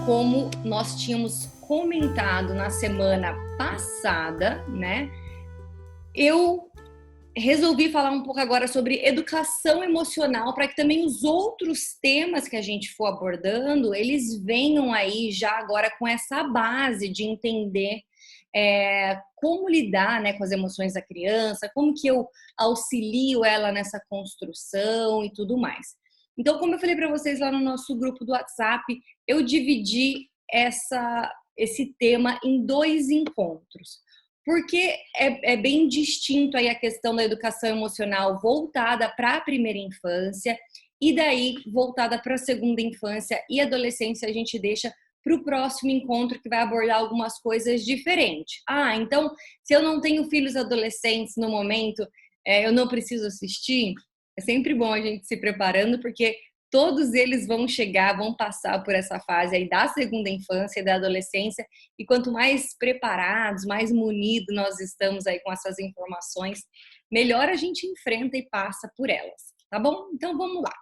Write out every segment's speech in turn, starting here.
como nós tínhamos comentado na semana passada, né? Eu resolvi falar um pouco agora sobre educação emocional para que também os outros temas que a gente for abordando, eles venham aí já agora com essa base de entender como lidar, né, com as emoções da criança, como que eu auxilio ela nessa construção e tudo mais. Então, como eu falei para vocês lá no nosso grupo do WhatsApp, eu dividi esse tema em 2 encontros. Porque é bem distinto aí a questão da educação emocional voltada para a primeira infância e daí voltada para a segunda infância e adolescência a gente deixa para o próximo encontro que vai abordar algumas coisas diferentes. Então, se eu não tenho filhos adolescentes no momento, eu não preciso assistir? É sempre bom a gente se preparando, porque todos eles vão chegar, vão passar por essa fase aí da segunda infância e da adolescência, e quanto mais preparados, mais munidos nós estamos aí com essas informações, melhor a gente enfrenta e passa por elas, tá bom? Então vamos lá.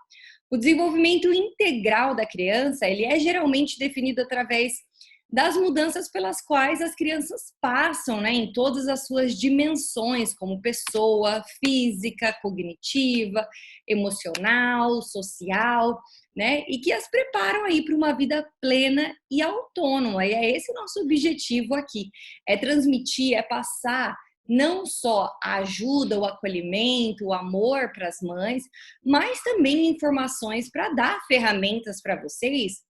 O desenvolvimento integral da criança, ele é geralmente definido através das mudanças pelas quais as crianças passam, né, em todas as suas dimensões, como pessoa, física, cognitiva, emocional, social, né, e que as preparam aí para uma vida plena e autônoma. E é esse o nosso objetivo aqui, é transmitir, é passar não só a ajuda, o acolhimento, o amor para as mães, mas também informações para dar ferramentas para vocês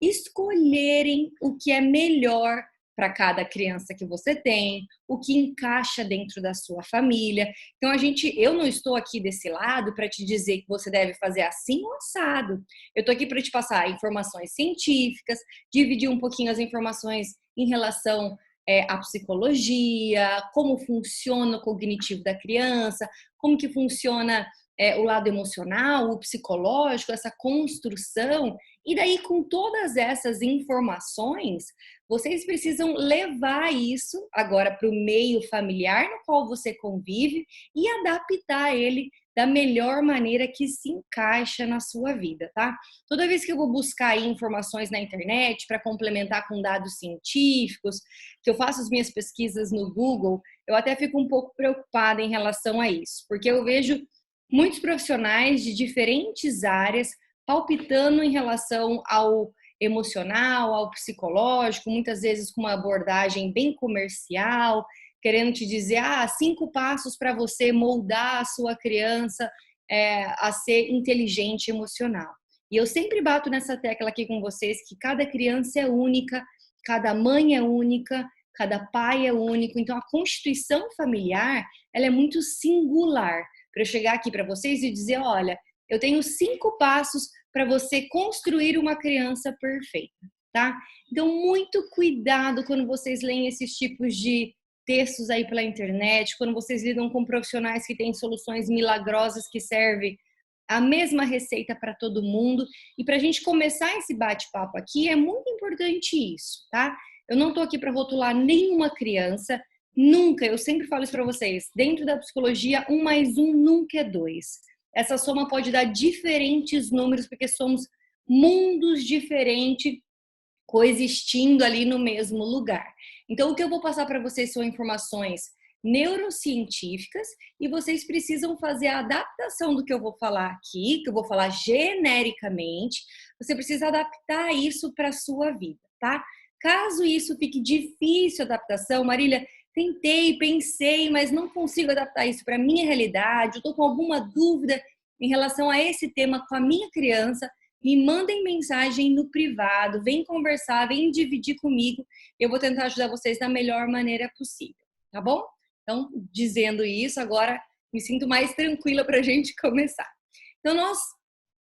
escolherem o que é melhor para cada criança que você tem, o que encaixa dentro da sua família. Então eu não estou aqui desse lado para te dizer que você deve fazer assim ou assado. Eu estou aqui para te passar informações científicas, dividir um pouquinho as informações em relação à psicologia, como funciona o cognitivo da criança, como que funciona o lado emocional, o psicológico, essa construção. E daí, com todas essas informações, vocês precisam levar isso agora para o meio familiar no qual você convive e adaptar ele da melhor maneira que se encaixa na sua vida, tá? Toda vez que eu vou buscar aí informações na internet para complementar com dados científicos, que eu faço as minhas pesquisas no Google, eu até fico um pouco preocupada em relação a isso, porque eu vejo muitos profissionais de diferentes áreas palpitando em relação ao emocional, ao psicológico, muitas vezes com uma abordagem bem comercial, querendo te dizer, 5 passos para você moldar a sua criança a ser inteligente emocional. E eu sempre bato nessa tecla aqui com vocês que cada criança é única, cada mãe é única, cada pai é único. Então, a constituição familiar, ela é muito singular. Para eu chegar aqui para vocês e dizer, olha, eu tenho 5 passos para você construir uma criança perfeita, tá? Então, muito cuidado quando vocês leem esses tipos de textos aí pela internet, quando vocês lidam com profissionais que têm soluções milagrosas que servem a mesma receita para todo mundo. E para a gente começar esse bate-papo aqui, é muito importante isso, tá? Eu não estou aqui para rotular nenhuma criança, nunca, eu sempre falo isso para vocês, dentro da psicologia, 1 mais 1 nunca é 2. Essa soma pode dar diferentes números, porque somos mundos diferentes coexistindo ali no mesmo lugar. Então, o que eu vou passar para vocês são informações neurocientíficas e vocês precisam fazer a adaptação do que eu vou falar aqui, que eu vou falar genericamente, você precisa adaptar isso para a sua vida, tá? Caso isso fique difícil a adaptação, Marília, tentei, pensei, mas não consigo adaptar isso para a minha realidade, eu estou com alguma dúvida em relação a esse tema com a minha criança, me mandem mensagem no privado, vem conversar, vem dividir comigo, eu vou tentar ajudar vocês da melhor maneira possível, tá bom? Então, dizendo isso, agora me sinto mais tranquila para a gente começar. Então, nós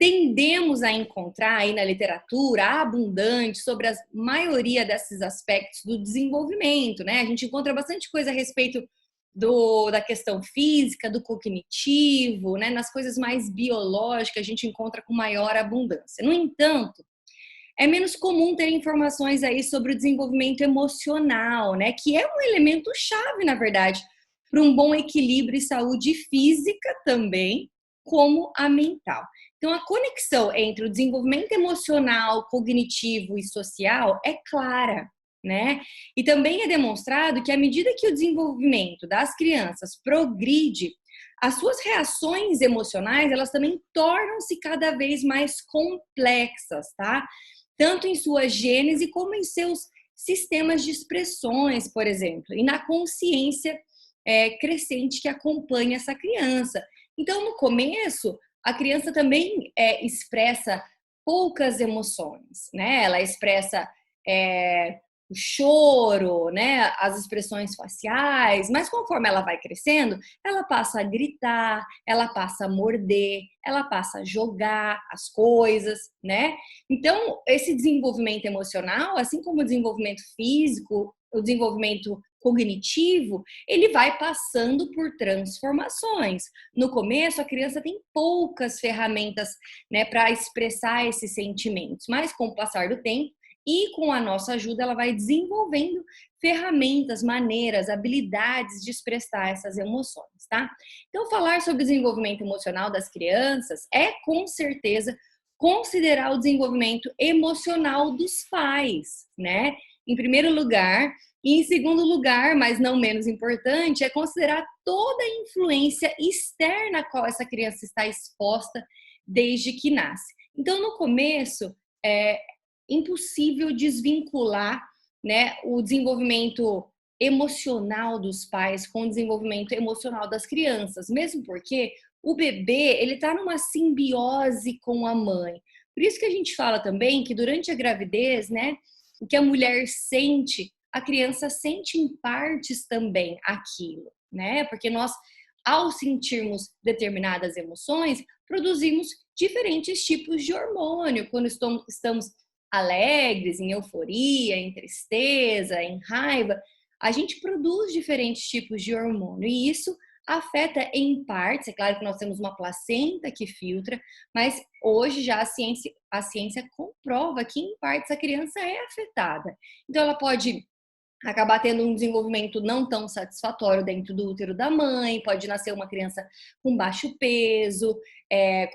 tendemos a encontrar aí na literatura abundante sobre a maioria desses aspectos do desenvolvimento, né? A gente encontra bastante coisa a respeito da questão física, do cognitivo, né? Nas coisas mais biológicas a gente encontra com maior abundância. No entanto, é menos comum ter informações aí sobre o desenvolvimento emocional, né? Que é um elemento chave, na verdade, para um bom equilíbrio e saúde física também, como a mental. Então, a conexão entre o desenvolvimento emocional, cognitivo e social é clara, né? E também é demonstrado que à medida que o desenvolvimento das crianças progride, as suas reações emocionais, elas também tornam-se cada vez mais complexas, tá? Tanto em sua gênese como em seus sistemas de expressões, por exemplo, e na consciência crescente que acompanha essa criança. Então, no começo, a criança também expressa poucas emoções, né? Ela expressa o choro, né? As expressões faciais, mas conforme ela vai crescendo, ela passa a gritar, ela passa a morder, ela passa a jogar as coisas, né? Então, esse desenvolvimento emocional, assim como o desenvolvimento físico, o desenvolvimento cognitivo, ele vai passando por transformações. No começo, a criança tem poucas ferramentas, né, para expressar esses sentimentos, mas com o passar do tempo e com a nossa ajuda, ela vai desenvolvendo ferramentas, maneiras, habilidades de expressar essas emoções, tá? Então, falar sobre o desenvolvimento emocional das crianças é, com certeza, considerar o desenvolvimento emocional dos pais, né? Em primeiro lugar, e em segundo lugar, mas não menos importante, é considerar toda a influência externa a qual essa criança está exposta desde que nasce. Então, no começo, é impossível desvincular, né, o desenvolvimento emocional dos pais com o desenvolvimento emocional das crianças, mesmo porque o bebê, ele está numa simbiose com a mãe. Por isso que a gente fala também que durante a gravidez, né, o que a mulher sente, a criança sente em partes também aquilo, né? Porque nós, ao sentirmos determinadas emoções, produzimos diferentes tipos de hormônio. Quando estamos alegres, em euforia, em tristeza, em raiva, a gente produz diferentes tipos de hormônio. E isso afeta em partes, é claro que nós temos uma placenta que filtra, mas hoje já a ciência comprova que em partes a criança é afetada. Então ela pode acabar tendo um desenvolvimento não tão satisfatório dentro do útero da mãe, pode nascer uma criança com baixo peso,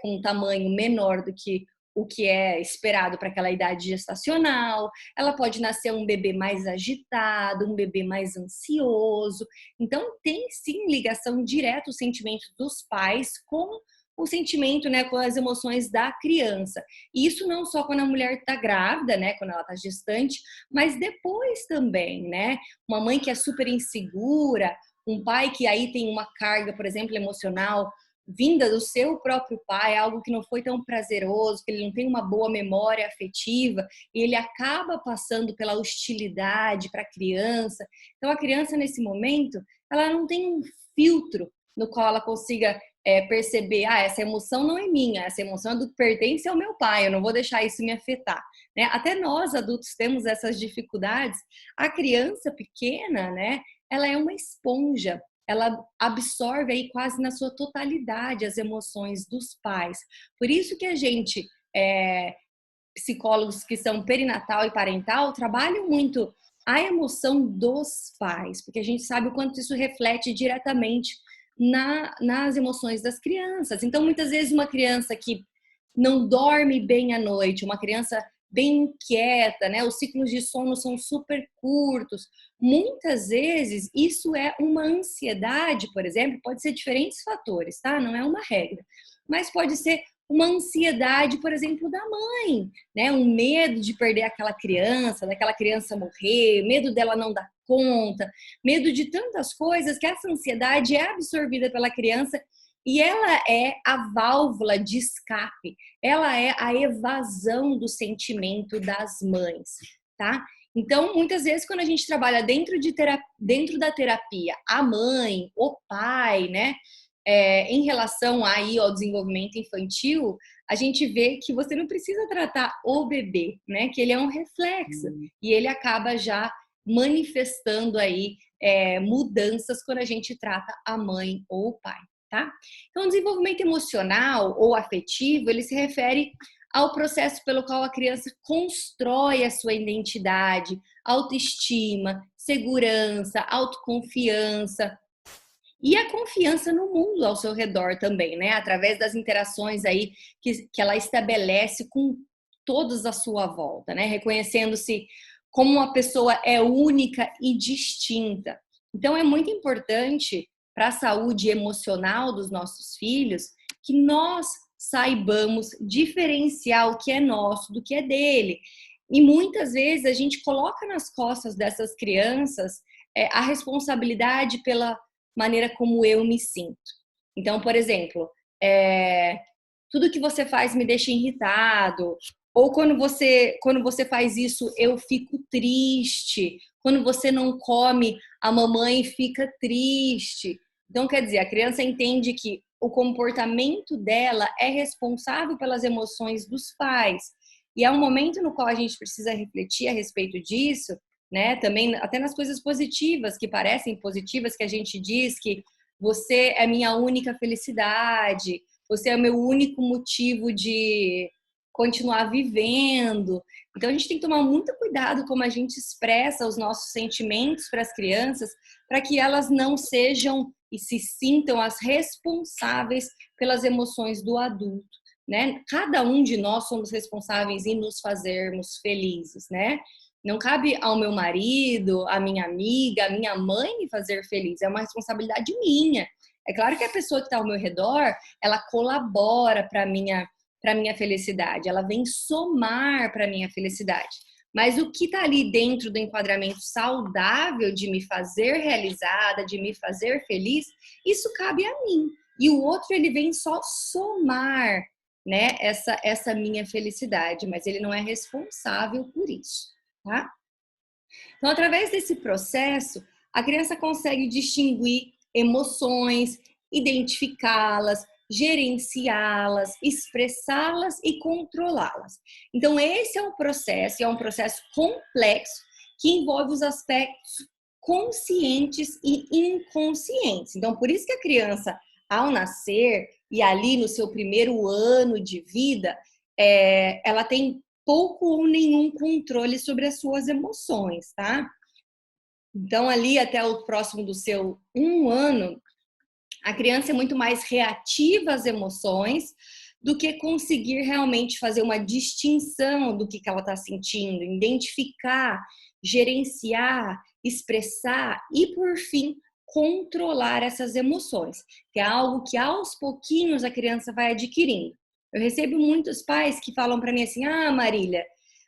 com um tamanho menor do que o que é esperado para aquela idade gestacional, ela pode nascer um bebê mais agitado, um bebê mais ansioso. Então, tem sim ligação direta os sentimentos dos pais com o sentimento, né, com as emoções da criança. E isso não só quando a mulher está grávida, né, quando ela está gestante, mas depois também, né? Uma mãe que é super insegura, um pai que aí tem uma carga, por exemplo, emocional vinda do seu próprio pai, algo que não foi tão prazeroso, que ele não tem uma boa memória afetiva, e ele acaba passando pela hostilidade para a criança. Então, a criança, nesse momento, ela não tem um filtro no qual ela consiga perceber, essa emoção não é minha, essa emoção é do que pertence ao meu pai, eu não vou deixar isso me afetar, né? Até nós, adultos, temos essas dificuldades. A criança pequena, né, ela é uma esponja, ela absorve aí quase na sua totalidade as emoções dos pais. Por isso que a gente, psicólogos que são perinatal e parental, trabalham muito a emoção dos pais, porque a gente sabe o quanto isso reflete diretamente nas emoções das crianças. Então, muitas vezes, uma criança que não dorme bem à noite, uma criança bem inquieta, né? Os ciclos de sono são super curtos. Muitas vezes, isso é uma ansiedade, por exemplo, pode ser diferentes fatores, tá? Não é uma regra. Mas pode ser uma ansiedade, por exemplo, da mãe, né? Um medo de perder aquela criança, daquela criança morrer, medo dela não dar conta, medo de tantas coisas que essa ansiedade é absorvida pela criança e ela é a válvula de escape, ela é a evasão do sentimento das mães, tá? Então, muitas vezes, quando a gente trabalha dentro da terapia, a mãe, o pai, né? Em relação aí ao desenvolvimento infantil, a gente vê que você não precisa tratar o bebê, né? Que ele é um reflexo e ele acaba já manifestando aí mudanças quando a gente trata a mãe ou o pai, tá? Então, o desenvolvimento emocional ou afetivo, ele se refere ao processo pelo qual a criança constrói a sua identidade, autoestima, segurança, autoconfiança. e a confiança no mundo ao seu redor também, né? Através das interações aí que ela estabelece com todos à sua volta, né? Reconhecendo-se como uma pessoa é única e distinta. Então, é muito importante para a saúde emocional dos nossos filhos que nós saibamos diferenciar o que é nosso do que é dele. E muitas vezes a gente coloca nas costas dessas crianças a responsabilidade pela maneira como eu me sinto. Então, por exemplo, tudo que você faz me deixa irritado, ou quando você faz isso, eu fico triste. Quando você não come, a mamãe fica triste. Então, quer dizer, a criança entende que o comportamento dela é responsável pelas emoções dos pais. E é um momento no qual a gente precisa refletir a respeito disso, né? Também até nas coisas positivas, que parecem positivas, que a gente diz que você é minha única felicidade, você é o meu único motivo de continuar vivendo. Então a gente tem que tomar muito cuidado como a gente expressa os nossos sentimentos para as crianças, para que elas não sejam e se sintam as responsáveis pelas emoções do adulto, né? Cada um de nós somos responsáveis em nos fazermos felizes, né? Não cabe ao meu marido, à minha amiga, à minha mãe me fazer feliz. É uma responsabilidade minha. É claro que a pessoa que está ao meu redor, ela colabora para minha felicidade. Ela vem somar para minha felicidade. Mas o que está ali dentro do enquadramento saudável de me fazer realizada, de me fazer feliz, isso cabe a mim. E o outro, ele vem só somar, né, essa minha felicidade, mas ele não é responsável por isso, tá? Então, através desse processo, a criança consegue distinguir emoções, identificá-las, gerenciá-las, expressá-las e controlá-las. Então, esse é um processo, e é um processo complexo que envolve os aspectos conscientes e inconscientes. Então, por isso que a criança, ao nascer e ali no seu primeiro ano de vida, ela tem pouco ou nenhum controle sobre as suas emoções, tá? Então, ali até o próximo do seu 1 ano, a criança é muito mais reativa às emoções do que conseguir realmente fazer uma distinção do que ela está sentindo, identificar, gerenciar, expressar e, por fim, controlar essas emoções, que é algo que aos pouquinhos a criança vai adquirindo. Eu recebo muitos pais que falam para mim assim: ah, Marília,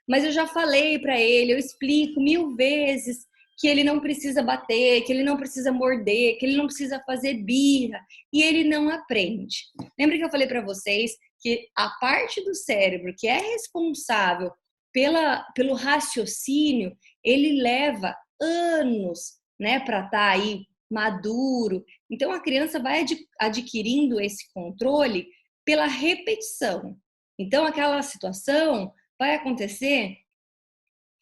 mas eu já falei para ele, eu explico 1000 vezes que ele não precisa bater, que ele não precisa morder, que ele não precisa fazer birra, e ele não aprende. Lembra que eu falei para vocês que a parte do cérebro que é responsável pelo raciocínio, ele leva anos, né, para estar aí maduro. Então a criança vai adquirindo esse controle pela repetição. Então aquela situação vai acontecer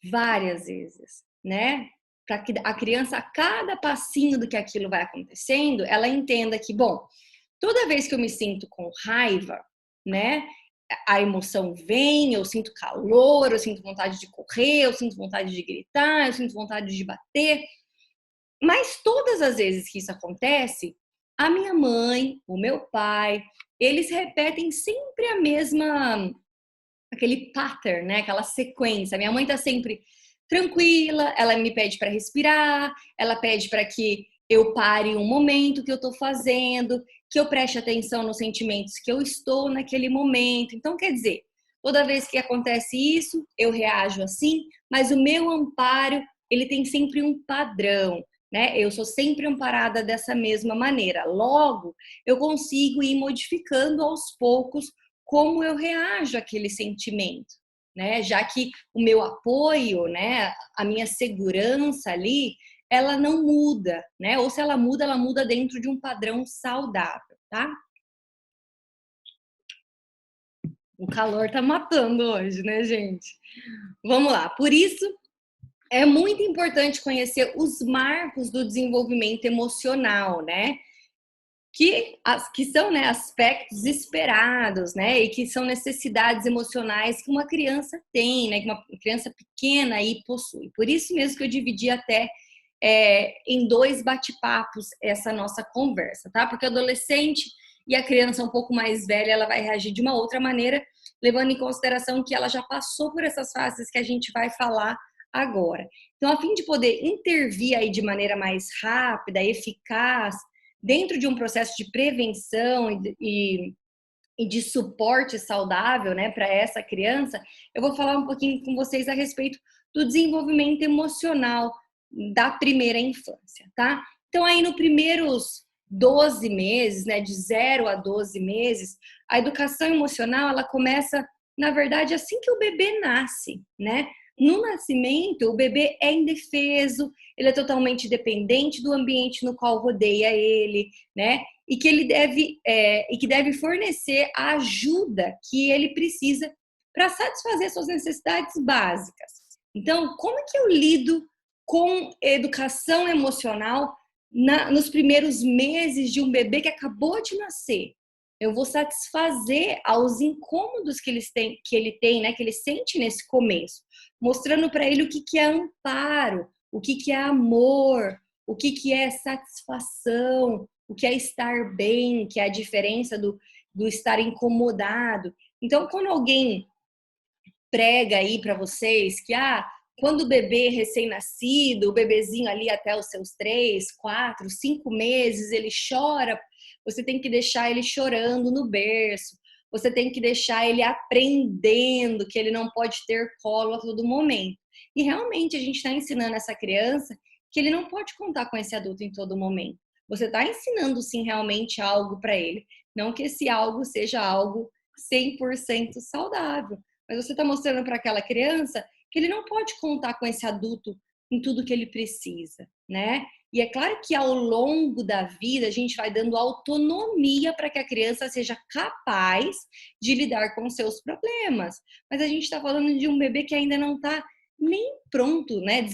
várias vezes, né? Para que a criança, a cada passinho do que aquilo vai acontecendo, ela entenda que, bom, toda vez que eu me sinto com raiva, né? A emoção vem, eu sinto calor, eu sinto vontade de correr, eu sinto vontade de gritar, eu sinto vontade de bater. Mas todas as vezes que isso acontece, a minha mãe, o meu pai, eles repetem sempre aquele pattern, né? Aquela sequência. Minha mãe tá sempre tranquila, ela me pede para respirar, ela pede para que eu pare um momento que eu tô fazendo, que eu preste atenção nos sentimentos que eu estou naquele momento. Então, quer dizer, toda vez que acontece isso, eu reajo assim, mas o meu amparo, ele tem sempre um padrão, né? Eu sou sempre amparada dessa mesma maneira. Logo, eu consigo ir modificando aos poucos como eu reajo àquele sentimento, né? Já que o meu apoio, né, a minha segurança ali, ela não muda, né? Ou se ela muda dentro de um padrão saudável, tá? O calor tá matando hoje, né, gente? Vamos lá. Por isso, é muito importante conhecer os marcos do desenvolvimento emocional, né? Que são, né, aspectos esperados, né, e que são necessidades emocionais que uma criança tem, né, que uma criança pequena aí possui. Por isso mesmo que eu dividi até em 2 bate-papos essa nossa conversa, tá? Porque o adolescente e a criança um pouco mais velha, ela vai reagir de uma outra maneira, levando em consideração que ela já passou por essas fases que a gente vai falar agora. Então, a fim de poder intervir aí de maneira mais rápida, eficaz, dentro de um processo de prevenção e de suporte saudável, né, para essa criança, eu vou falar um pouquinho com vocês a respeito do desenvolvimento emocional da primeira infância, tá? Então, aí no primeiros 12 meses, né, de 0 a 12 meses, a educação emocional, ela começa, na verdade, assim que o bebê nasce, né? No nascimento, o bebê é indefeso, ele é totalmente dependente do ambiente no qual rodeia ele, né? E que ele deve fornecer a ajuda que ele precisa para satisfazer suas necessidades básicas. Então, como é que eu lido com educação emocional nos primeiros meses de um bebê que acabou de nascer? Eu vou satisfazer aos incômodos que ele tem, né, que ele sente nesse começo, mostrando para ele o que é amparo, o que é amor, o que é satisfação, o que é estar bem, que é a diferença do estar incomodado. Então, quando alguém prega aí para vocês que quando o bebê recém-nascido, o bebezinho ali até os seus 3, 4, 5 meses, ele chora, você tem que deixar ele chorando no berço, você tem que deixar ele aprendendo que ele não pode ter colo a todo momento. E realmente a gente está ensinando essa criança que ele não pode contar com esse adulto em todo momento. Você está ensinando sim realmente algo para ele, não que esse algo seja algo 100% saudável, mas você está mostrando para aquela criança que ele não pode contar com esse adulto em tudo que ele precisa, né? E é claro que ao longo da vida a gente vai dando autonomia para que a criança seja capaz de lidar com os seus problemas. Mas a gente está falando de um bebê que ainda não está nem pronto, né?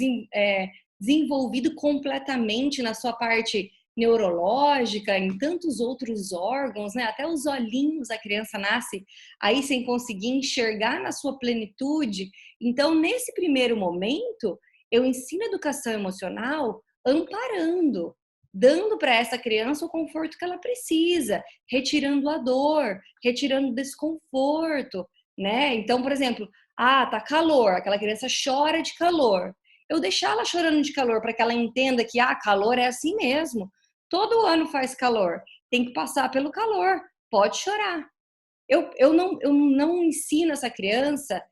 Desenvolvido completamente na sua parte neurológica, em tantos outros órgãos, né? Até os olhinhos a criança nasce aí sem conseguir enxergar na sua plenitude. Então, nesse primeiro momento, eu ensino educação emocional amparando, dando para essa criança o conforto que ela precisa, retirando a dor, retirando o desconforto, né? Então, por exemplo, tá calor, aquela criança chora de calor. Eu deixar ela chorando de calor para que ela entenda que calor é assim mesmo. Todo ano faz calor, tem que passar pelo calor, pode chorar. Eu não ensino essa criança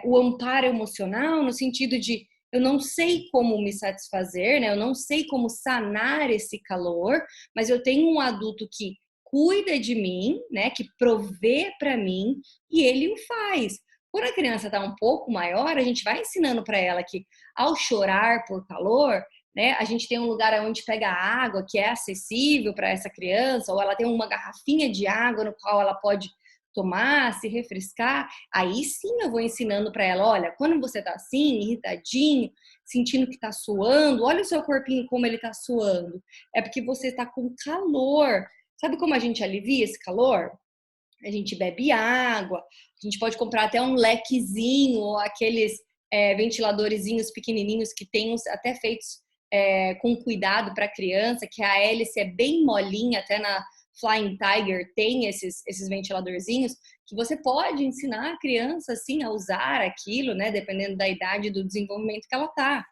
o amparo emocional no sentido de eu não sei como me satisfazer, né? Eu não sei como sanar esse calor, mas eu tenho um adulto que cuida de mim, né? Que provê para mim e ele o faz. Quando a criança está um pouco maior, a gente vai ensinando para ela que ao chorar por calor, né, a gente tem um lugar onde pega água que é acessível para essa criança, ou ela tem uma garrafinha de água no qual ela pode tomar, se refrescar. Aí sim eu vou ensinando para ela, olha, quando você está assim, irritadinho, sentindo que está suando, olha o seu corpinho como ele está suando. É porque você está com calor. Sabe como a gente alivia esse calor? A gente bebe água, a gente pode comprar até um lequezinho, ou aqueles ventiladorzinhos pequenininhos que tem até feitos com cuidado para criança, que a hélice é bem molinha, até na Flying Tiger tem esses ventiladorzinhos, que você pode ensinar a criança assim a usar aquilo, né, dependendo da idade e do desenvolvimento que ela tá.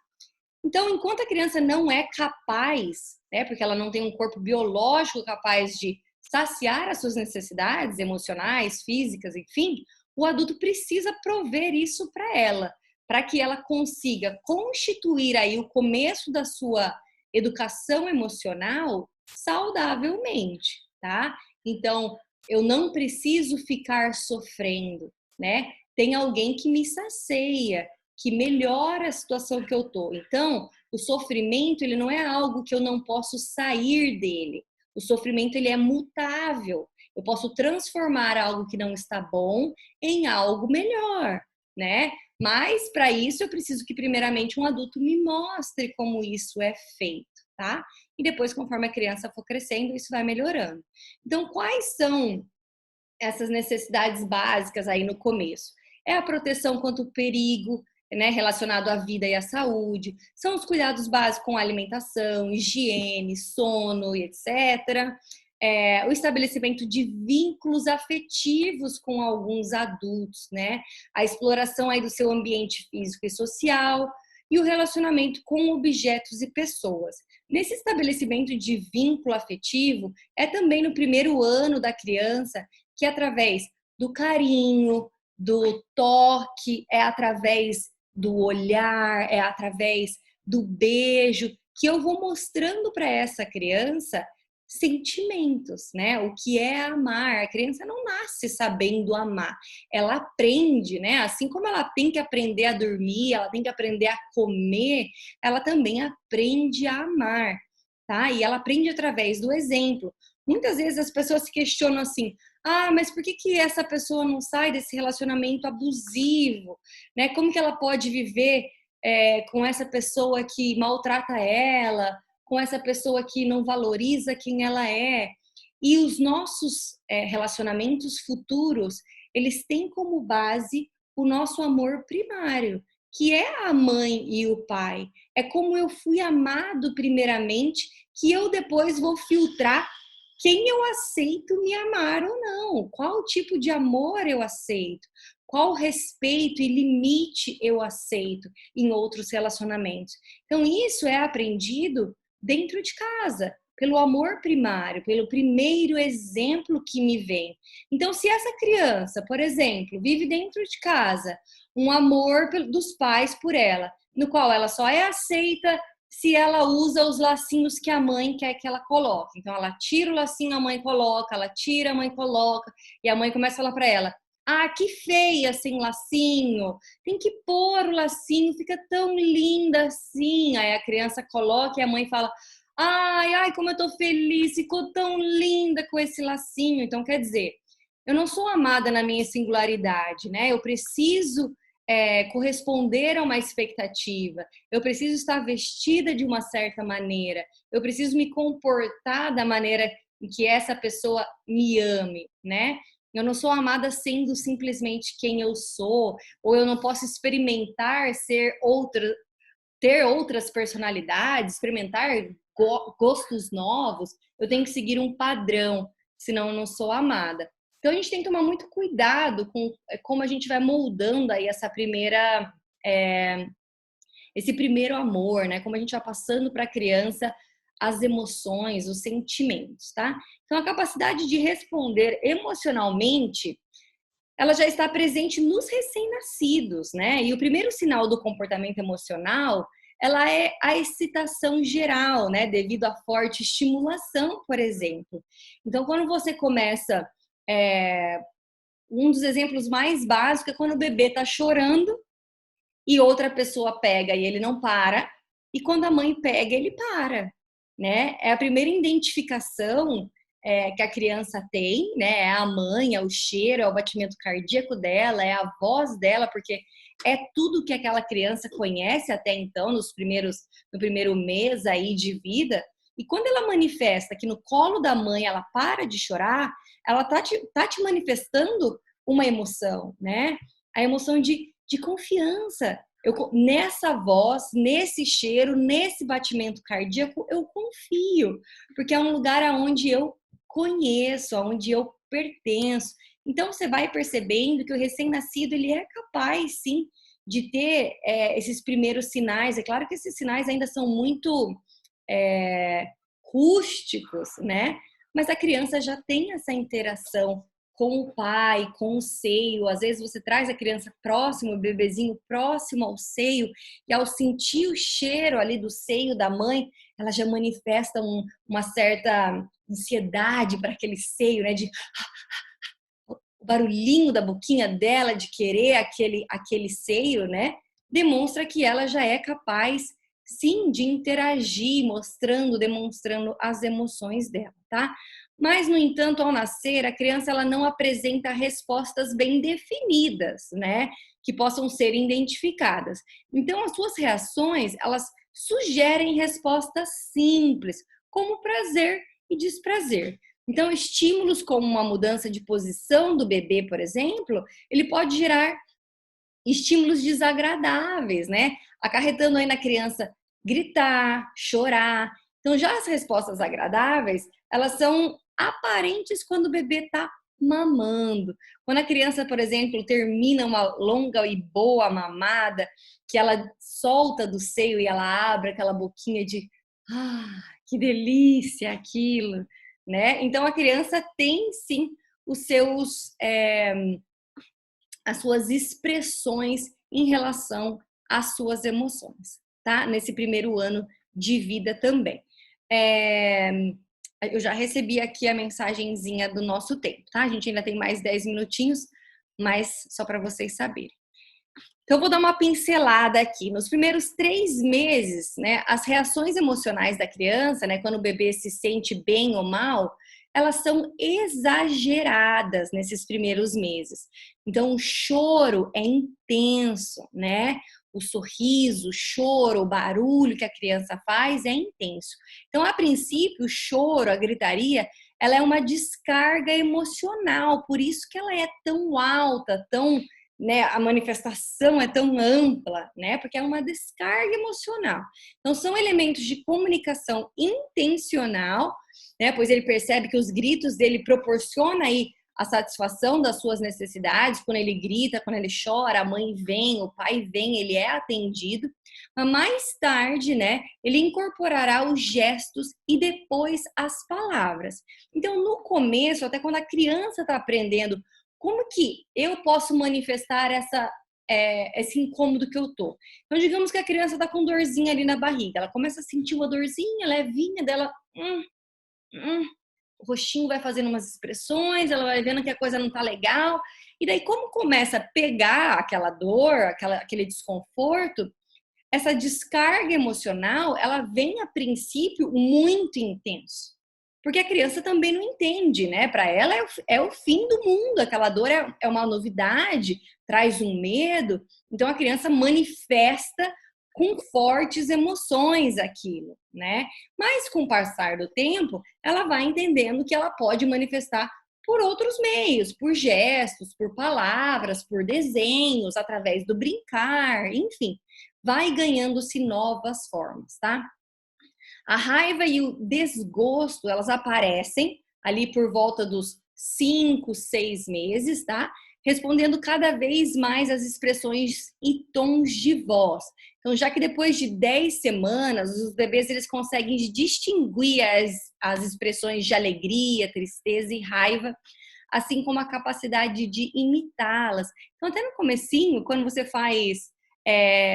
Então, enquanto a criança não é capaz, né, porque ela não tem um corpo biológico capaz de saciar as suas necessidades emocionais, físicas, enfim, o adulto precisa prover isso para ela, para que ela consiga constituir aí o começo da sua educação emocional saudavelmente, tá? Então, eu não preciso ficar sofrendo, né? Tem alguém que me sacia, que melhora a situação que eu tô. Então, o sofrimento, ele não é algo que eu não posso sair dele. O sofrimento, ele é mutável. Eu posso transformar algo que não está bom em algo melhor, né? Mas para isso eu preciso que primeiramente um adulto me mostre como isso é feito, tá? E depois, conforme a criança for crescendo, isso vai melhorando. Então, quais são essas necessidades básicas aí no começo? É a proteção contra o perigo, né, relacionado à vida e à saúde, são os cuidados básicos com alimentação, higiene, sono e etc. O estabelecimento de vínculos afetivos com alguns adultos, né? A exploração aí do seu ambiente físico e social e o relacionamento com objetos e pessoas. Nesse estabelecimento de vínculo afetivo, é também no primeiro ano da criança que, através do carinho, do toque, é através do olhar, é através do beijo, que eu vou mostrando para essa criança sentimentos, né? O que é amar? A criança não nasce sabendo amar, ela aprende, né? Assim como ela tem que aprender a dormir, ela tem que aprender a comer, ela também aprende a amar, tá? E ela aprende através do exemplo. Muitas vezes as pessoas se questionam assim: ah, mas por que que essa pessoa não sai desse relacionamento abusivo, né? Como que ela pode viver com essa pessoa que maltrata ela, com essa pessoa que não valoriza quem ela é? E os nossos relacionamentos futuros, eles têm como base o nosso amor primário, que é a mãe e o pai. É como eu fui amado primeiramente, que eu depois vou filtrar quem eu aceito me amar ou não, qual tipo de amor eu aceito, qual respeito e limite eu aceito em outros relacionamentos. Então, isso é aprendido dentro de casa, pelo amor primário, pelo primeiro exemplo que me vem. Então, se essa criança, por exemplo, vive dentro de casa um amor dos pais por ela, no qual ela só é aceita se ela usa os lacinhos que a mãe quer que ela coloque. Então, ela tira o lacinho, a mãe coloca, ela tira, a mãe coloca, e a mãe começa a falar para ela: ah, que feia sem lacinho, tem que pôr o lacinho, fica tão linda assim. Aí a criança coloca e a mãe fala: ai, ai, como eu tô feliz, ficou tão linda com esse lacinho. Então, quer dizer, eu não sou amada na minha singularidade, né? Eu preciso corresponder a uma expectativa, eu preciso estar vestida de uma certa maneira, eu preciso me comportar da maneira em que essa pessoa me ame, né? Eu não sou amada sendo simplesmente quem eu sou, ou eu não posso experimentar ser outra, ter outras personalidades, experimentar gostos novos. Eu tenho que seguir um padrão, senão eu não sou amada. Então a gente tem que tomar muito cuidado com como a gente vai moldando aí esse primeiro amor, né? Como a gente vai passando para a criança as emoções, os sentimentos, tá? Então a capacidade de responder emocionalmente, ela já está presente nos recém-nascidos, né? E o primeiro sinal do comportamento emocional, ela é a excitação geral, né? Devido à forte estimulação, por exemplo. Então, quando você começa, um dos exemplos mais básicos é quando o bebê está chorando e outra pessoa pega e ele não para, e quando a mãe pega, ele para, né? É a primeira identificação que a criança tem, né? É a mãe, é o cheiro, é o batimento cardíaco dela, é a voz dela, porque é tudo que aquela criança conhece até então, no primeiro mês aí de vida. E quando ela manifesta que no colo da mãe ela para de chorar, ela tá te manifestando uma emoção, né? A emoção de confiança. Nessa voz, nesse cheiro, nesse batimento cardíaco, eu confio, porque é um lugar aonde eu conheço, aonde eu pertenço. Então você vai percebendo que o recém-nascido ele é capaz, sim, de ter esses primeiros sinais. É claro que esses sinais ainda são muito rústicos, né? Mas a criança já tem essa interação com o pai, com o seio. Às vezes você traz a criança próximo, o bebezinho próximo ao seio, e ao sentir o cheiro ali do seio da mãe, ela já manifesta uma certa ansiedade para aquele seio, né? De o barulhinho da boquinha dela de querer aquele seio, né? Demonstra que ela já é capaz, sim, de interagir, mostrando, demonstrando as emoções dela, tá? Mas, no entanto, ao nascer, a criança ela não apresenta respostas bem definidas, né? Que possam ser identificadas. Então, as suas reações, elas sugerem respostas simples, como prazer e desprazer. Então, estímulos como uma mudança de posição do bebê, por exemplo, ele pode gerar estímulos desagradáveis, né? Acarretando aí na criança gritar, chorar. Então, já as respostas agradáveis, elas são aparentes quando o bebê está mamando. Quando a criança, por exemplo, termina uma longa e boa mamada, que ela solta do seio e ela abre aquela boquinha de que delícia aquilo, né? Então a criança tem sim os seus as suas expressões em relação às suas emoções, tá? Nesse primeiro ano de vida também. Eu já recebi aqui a mensagenzinha do nosso tempo, tá? A gente ainda tem mais 10 minutinhos, mas só para vocês saberem. Então, eu vou dar uma pincelada aqui. Nos primeiros 3 meses, né, as reações emocionais da criança, né, quando o bebê se sente bem ou mal, elas são exageradas nesses primeiros meses. Então, o choro é intenso, né? O sorriso, o choro, o barulho que a criança faz é intenso. Então, a princípio, o choro, a gritaria, ela é uma descarga emocional, por isso que ela é tão alta, tão, né, a manifestação é tão ampla, né? Porque é uma descarga emocional. Então, são elementos de comunicação intencional, né? Pois ele percebe que os gritos dele proporcionam aí a satisfação das suas necessidades. Quando ele grita, quando ele chora, a mãe vem, o pai vem, ele é atendido. Mas mais tarde, né, ele incorporará os gestos e depois as palavras. Então, no começo, até quando a criança está aprendendo como que eu posso manifestar esse incômodo que eu tô. Então, digamos que a criança tá com dorzinha ali na barriga. Ela começa a sentir uma dorzinha levinha dela. O rostinho vai fazendo umas expressões, ela vai vendo que a coisa não tá legal. E daí, como começa a pegar aquela dor, aquele desconforto, essa descarga emocional, ela vem a princípio muito intenso. Porque a criança também não entende, né? Para ela é o fim do mundo, aquela dor é uma novidade, traz um medo. Então a criança manifesta com fortes emoções aquilo, né? Mas com o passar do tempo, ela vai entendendo que ela pode manifestar por outros meios, por gestos, por palavras, por desenhos, através do brincar, enfim, vai ganhando-se novas formas, tá? A raiva e o desgosto, elas aparecem ali por volta dos 5, 6 meses, tá? Respondendo cada vez mais às expressões e tons de voz. Então, já que depois de 10 semanas, os bebês eles conseguem distinguir as expressões de alegria, tristeza e raiva, assim como a capacidade de imitá-las. Então, até no comecinho, quando você faz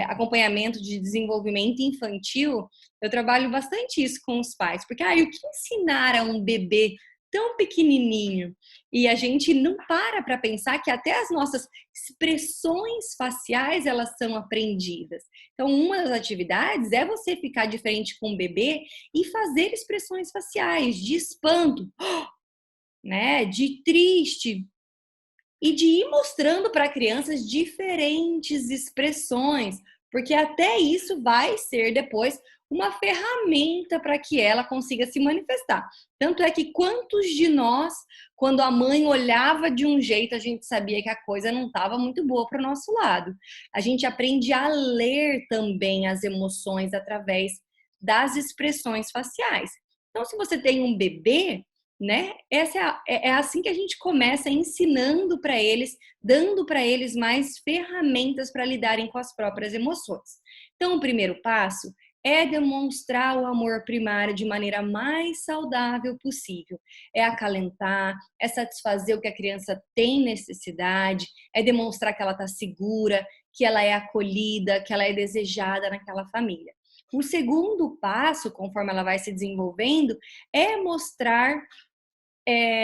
acompanhamento de desenvolvimento infantil, eu trabalho bastante isso com os pais, porque o que ensinar a um bebê tão pequenininho? E a gente não para pensar que até as nossas expressões faciais, elas são aprendidas. Então, uma das atividades é você ficar de frente com o bebê e fazer expressões faciais de espanto, né, de triste, e de ir mostrando para crianças diferentes expressões, porque até isso vai ser depois uma ferramenta para que ela consiga se manifestar. Tanto é que quantos de nós, quando a mãe olhava de um jeito, a gente sabia que a coisa não estava muito boa para o nosso lado. A gente aprende a ler também as emoções através das expressões faciais. Então, se você tem um bebê, né? É assim que a gente começa ensinando para eles, dando para eles mais ferramentas para lidarem com as próprias emoções. Então, o primeiro passo é demonstrar o amor primário de maneira mais saudável possível. É acalentar, é satisfazer o que a criança tem necessidade, é demonstrar que ela está segura, que ela é acolhida, que ela é desejada naquela família. O segundo passo, conforme ela vai se desenvolvendo, é mostrar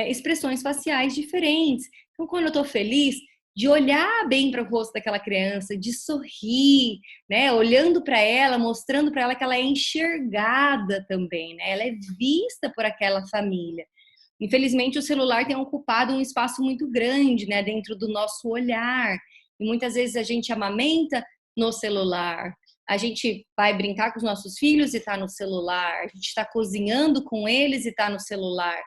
expressões faciais diferentes. Então, quando eu estou feliz, de olhar bem para o rosto daquela criança, de sorrir, né? Olhando para ela, mostrando para ela que ela é enxergada também, né? Ela é vista por aquela família. Infelizmente, o celular tem ocupado um espaço muito grande, né? Dentro do nosso olhar. E muitas vezes a gente amamenta no celular. A gente vai brincar com os nossos filhos e está no celular. A gente está cozinhando com eles e está no celular.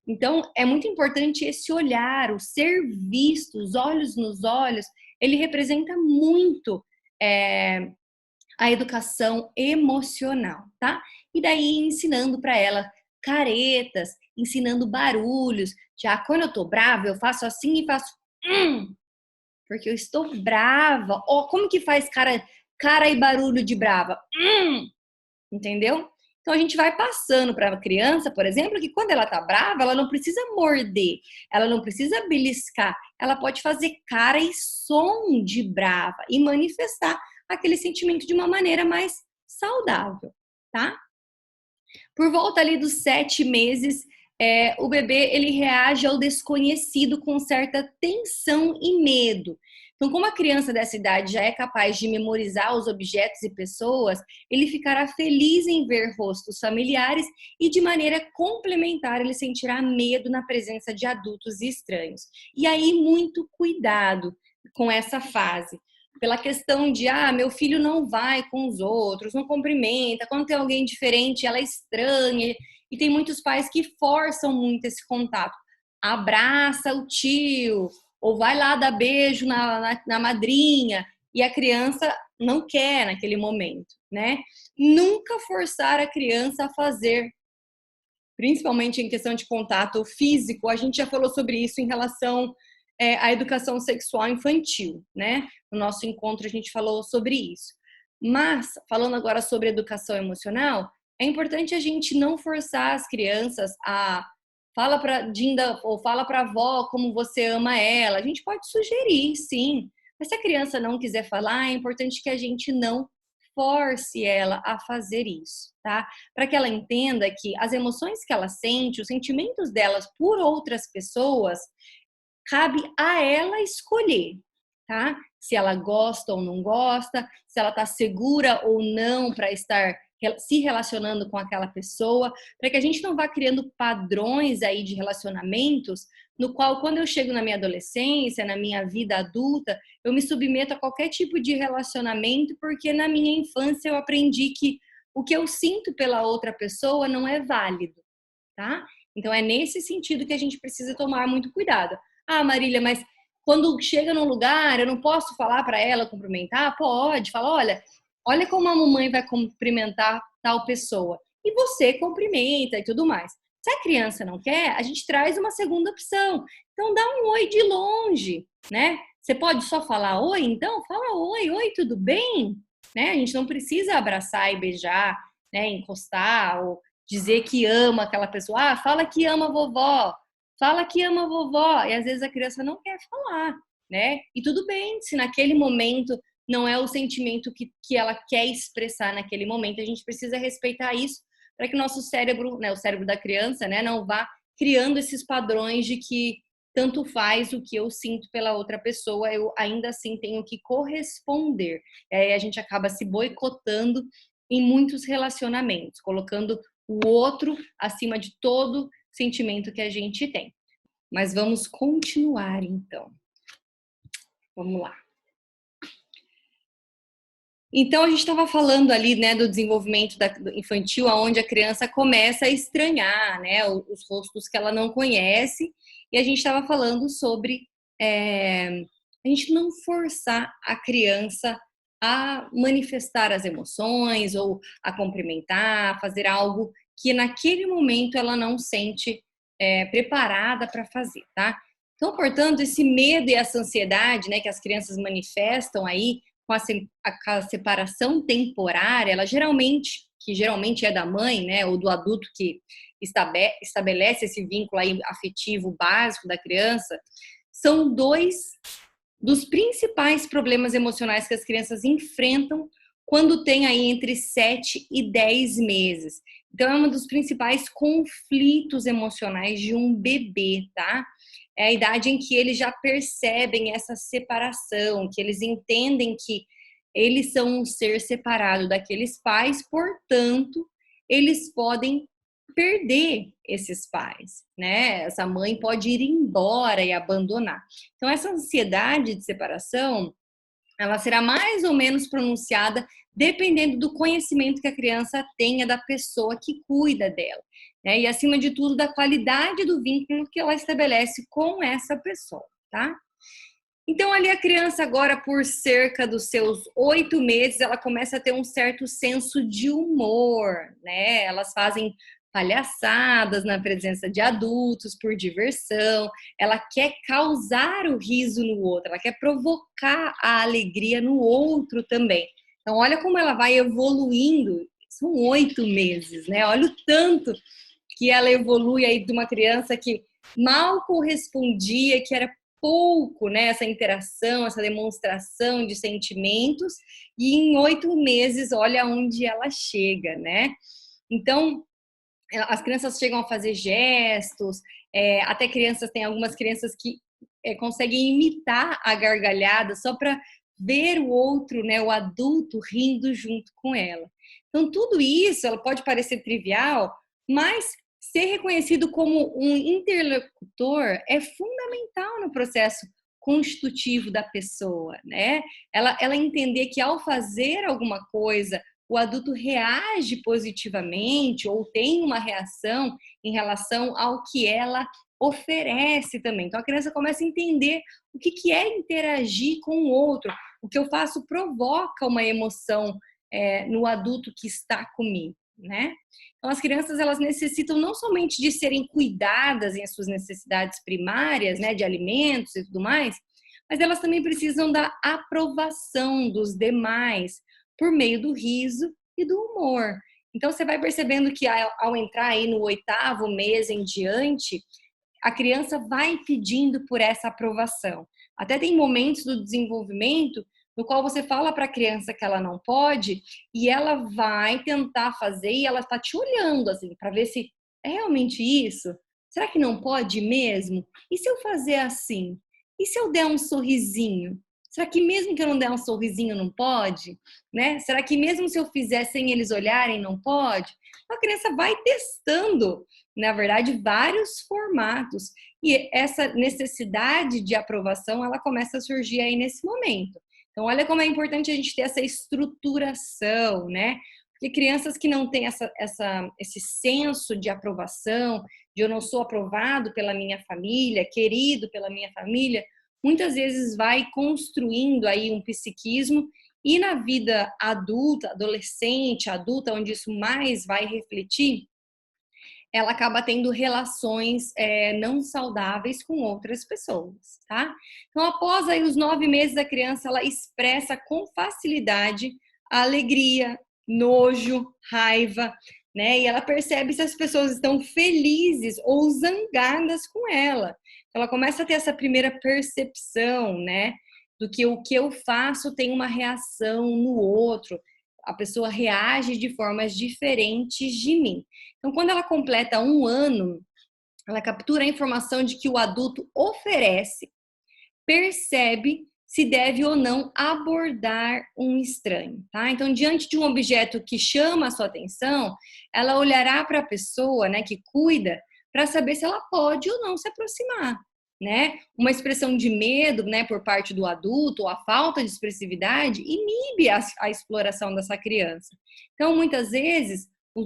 Então, é muito importante esse olhar, o ser visto, os olhos nos olhos, ele representa muito a educação emocional, tá? E daí ensinando para ela caretas, ensinando barulhos. Já quando eu tô brava, eu faço assim e faço porque eu estou brava. Ó, como que faz cara e barulho de brava? Entendeu? Então a gente vai passando para a criança, por exemplo, que quando ela tá brava, ela não precisa morder, ela não precisa beliscar, ela pode fazer cara e som de brava e manifestar aquele sentimento de uma maneira mais saudável, tá? Por volta ali dos 7 meses, o bebê ele reage ao desconhecido com certa tensão e medo. Então, como a criança dessa idade já é capaz de memorizar os objetos e pessoas, ele ficará feliz em ver rostos familiares e, de maneira complementar, ele sentirá medo na presença de adultos e estranhos. E aí, muito cuidado com essa fase. Pela questão de, meu filho não vai com os outros, não cumprimenta, quando tem alguém diferente, ela é estranha. E tem muitos pais que forçam muito esse contato. Abraça o tio, ou vai lá dar beijo na madrinha, e a criança não quer naquele momento, né? Nunca forçar a criança a fazer, principalmente em questão de contato físico. A gente já falou sobre isso em relação à educação sexual infantil, né? No nosso encontro a gente falou sobre isso. Mas, falando agora sobre educação emocional, é importante a gente não forçar as crianças a fala para Dinda ou fala para a avó como você ama ela. A gente pode sugerir, sim. Mas se a criança não quiser falar, é importante que a gente não force ela a fazer isso, tá? Para que ela entenda que as emoções que ela sente, os sentimentos delas por outras pessoas, cabe a ela escolher, tá? Se ela gosta ou não gosta, se ela está segura ou não para estar se relacionando com aquela pessoa, para que a gente não vá criando padrões aí de relacionamentos no qual, quando eu chego na minha adolescência, na minha vida adulta, eu me submeto a qualquer tipo de relacionamento, porque na minha infância eu aprendi que o que eu sinto pela outra pessoa não é válido, tá? Então é nesse sentido que a gente precisa tomar muito cuidado. Marília, mas quando chega num lugar, eu não posso falar para ela cumprimentar? Pode, fala, olha como a mamãe vai cumprimentar tal pessoa. E você cumprimenta e tudo mais. Se a criança não quer, a gente traz uma segunda opção. Então dá um oi de longe, né? Você pode só falar oi, então fala oi, tudo bem? Né? A gente não precisa abraçar e beijar, né? Encostar ou dizer que ama aquela pessoa. Fala que ama a vovó. Fala que ama a vovó. E às vezes a criança não quer falar, né? E tudo bem, se naquele momento não é o sentimento que ela quer expressar naquele momento, a gente precisa respeitar isso para que o nosso cérebro, né, o cérebro da criança, né, não vá criando esses padrões de que tanto faz o que eu sinto pela outra pessoa, eu ainda assim tenho que corresponder. E aí a gente acaba se boicotando em muitos relacionamentos, colocando o outro acima de todo sentimento que a gente tem. Mas vamos continuar então. Vamos lá. Então a gente estava falando ali, né, do desenvolvimento infantil, aonde a criança começa a estranhar, né, os rostos que ela não conhece, e a gente estava falando sobre a gente não forçar a criança a manifestar as emoções ou a cumprimentar, fazer algo que naquele momento ela não sente preparada para fazer, tá? Então, portanto, esse medo e essa ansiedade, né, que as crianças manifestam aí com a separação temporária, ela geralmente é da mãe, né, ou do adulto que estabelece esse vínculo aí afetivo básico da criança, são dois dos principais problemas emocionais que as crianças enfrentam quando tem aí entre 7 e 10 meses. Então, é um dos principais conflitos emocionais de um bebê, tá? É a idade em que eles já percebem essa separação, que eles entendem que eles são um ser separado daqueles pais, portanto, eles podem perder esses pais, né? Essa mãe pode ir embora e abandonar. Então, essa ansiedade de separação, ela será mais ou menos pronunciada dependendo do conhecimento que a criança tenha da pessoa que cuida dela, né? E, acima de tudo, da qualidade do vínculo que ela estabelece com essa pessoa, tá? Então, ali a criança agora, por cerca dos seus 8 meses, ela começa a ter um certo senso de humor, né? Elas fazem palhaçadas na presença de adultos por diversão, ela quer causar o riso no outro, ela quer provocar a alegria no outro também. Então, olha como ela vai evoluindo, são 8 meses, né? Olha o tanto que ela evolui aí de uma criança que mal correspondia, que era pouco, né, essa interação, essa demonstração de sentimentos, e em 8 meses, olha onde ela chega, né? Então, as crianças chegam a fazer gestos, até crianças, tem algumas crianças que conseguem imitar a gargalhada só para ver o outro, né, o adulto rindo junto com ela. Então, tudo isso, ela pode parecer trivial, mas ser reconhecido como um interlocutor é fundamental no processo constitutivo da pessoa, né? Ela entender que ao fazer alguma coisa, o adulto reage positivamente ou tem uma reação em relação ao que ela oferece também. Então a criança começa a entender o que é interagir com o outro. O que eu faço provoca uma emoção no adulto que está comigo, né? Então as crianças elas necessitam não somente de serem cuidadas em suas necessidades primárias, né, de alimentos e tudo mais, mas elas também precisam da aprovação dos demais por meio do riso e do humor. Então você vai percebendo que ao entrar aí no 8º mês em diante, a criança vai pedindo por essa aprovação. Até tem momentos do desenvolvimento no qual você fala para a criança que ela não pode e ela vai tentar fazer e ela está te olhando assim para ver se é realmente isso. Será que não pode mesmo? E se eu fazer assim? E se eu der um sorrisinho? Será que mesmo que eu não der um sorrisinho não pode? Né? Será que mesmo se eu fizer sem eles olharem não pode? A criança vai testando, na verdade, vários formatos. E essa necessidade de aprovação, ela começa a surgir aí nesse momento. Então, olha como é importante a gente ter essa estruturação, né? Porque crianças que não têm esse senso de aprovação, de eu não sou aprovado pela minha família, querido pela minha família, muitas vezes vai construindo aí um psiquismo e na vida adulta, adolescente, adulta, onde isso mais vai refletir, ela acaba tendo relações não saudáveis com outras pessoas, tá? Então, após aí os 9 meses, a criança ela expressa com facilidade a alegria, nojo, raiva, né? E ela percebe se as pessoas estão felizes ou zangadas com ela. Ela começa a ter essa primeira percepção, né? Do que o que eu faço tem uma reação no outro. A pessoa reage de formas diferentes de mim. Então, quando ela completa 1 ano, ela captura a informação de que o adulto oferece, percebe se deve ou não abordar um estranho, tá? Então, diante de um objeto que chama a sua atenção, ela olhará para a pessoa, né, que cuida, para saber se ela pode ou não se aproximar, né? Uma expressão de medo, né, por parte do adulto, ou a falta de expressividade, inibe a exploração dessa criança. Então, muitas vezes, o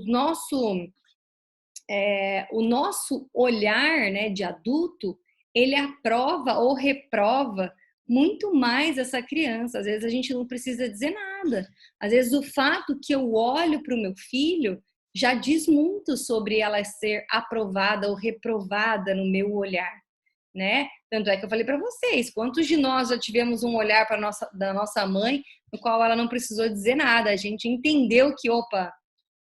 nosso olhar, né, de adulto, ele aprova ou reprova muito mais essa criança. Às vezes a gente não precisa dizer nada. Às vezes o fato que eu olho para o meu filho já diz muito sobre ela ser aprovada ou reprovada no meu olhar, né? Tanto é que eu falei para vocês, quantos de nós já tivemos um olhar da nossa mãe no qual ela não precisou dizer nada, a gente entendeu que, opa,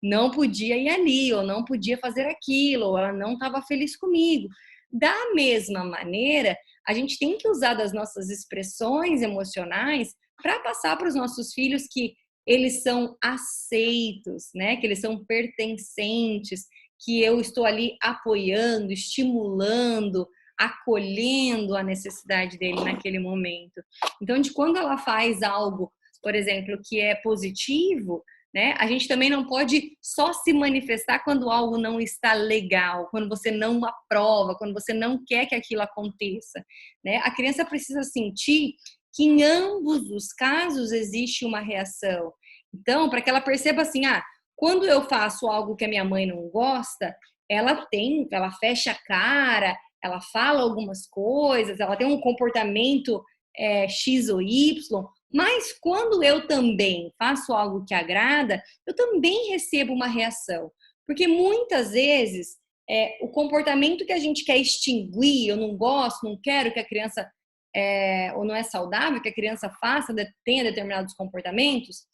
não podia ir ali, ou não podia fazer aquilo, ou ela não estava feliz comigo. Da mesma maneira, a gente tem que usar das nossas expressões emocionais para passar para os nossos filhos que eles são aceitos, né? Que eles são pertencentes, que eu estou ali apoiando, estimulando, acolhendo a necessidade dele naquele momento. Então, de quando ela faz algo, por exemplo, que é positivo, né? A gente também não pode só se manifestar quando algo não está legal, quando você não aprova, quando você não quer que aquilo aconteça, né? A criança precisa sentir que em ambos os casos existe uma reação. Então, para que ela perceba assim, quando eu faço algo que a minha mãe não gosta, ela fecha a cara, ela fala algumas coisas, ela tem um comportamento X ou Y, mas quando eu também faço algo que agrada, eu também recebo uma reação. Porque muitas vezes o comportamento que a gente quer extinguir, eu não gosto, não quero que a criança, ou não é saudável que a criança faça, tenha determinados comportamentos,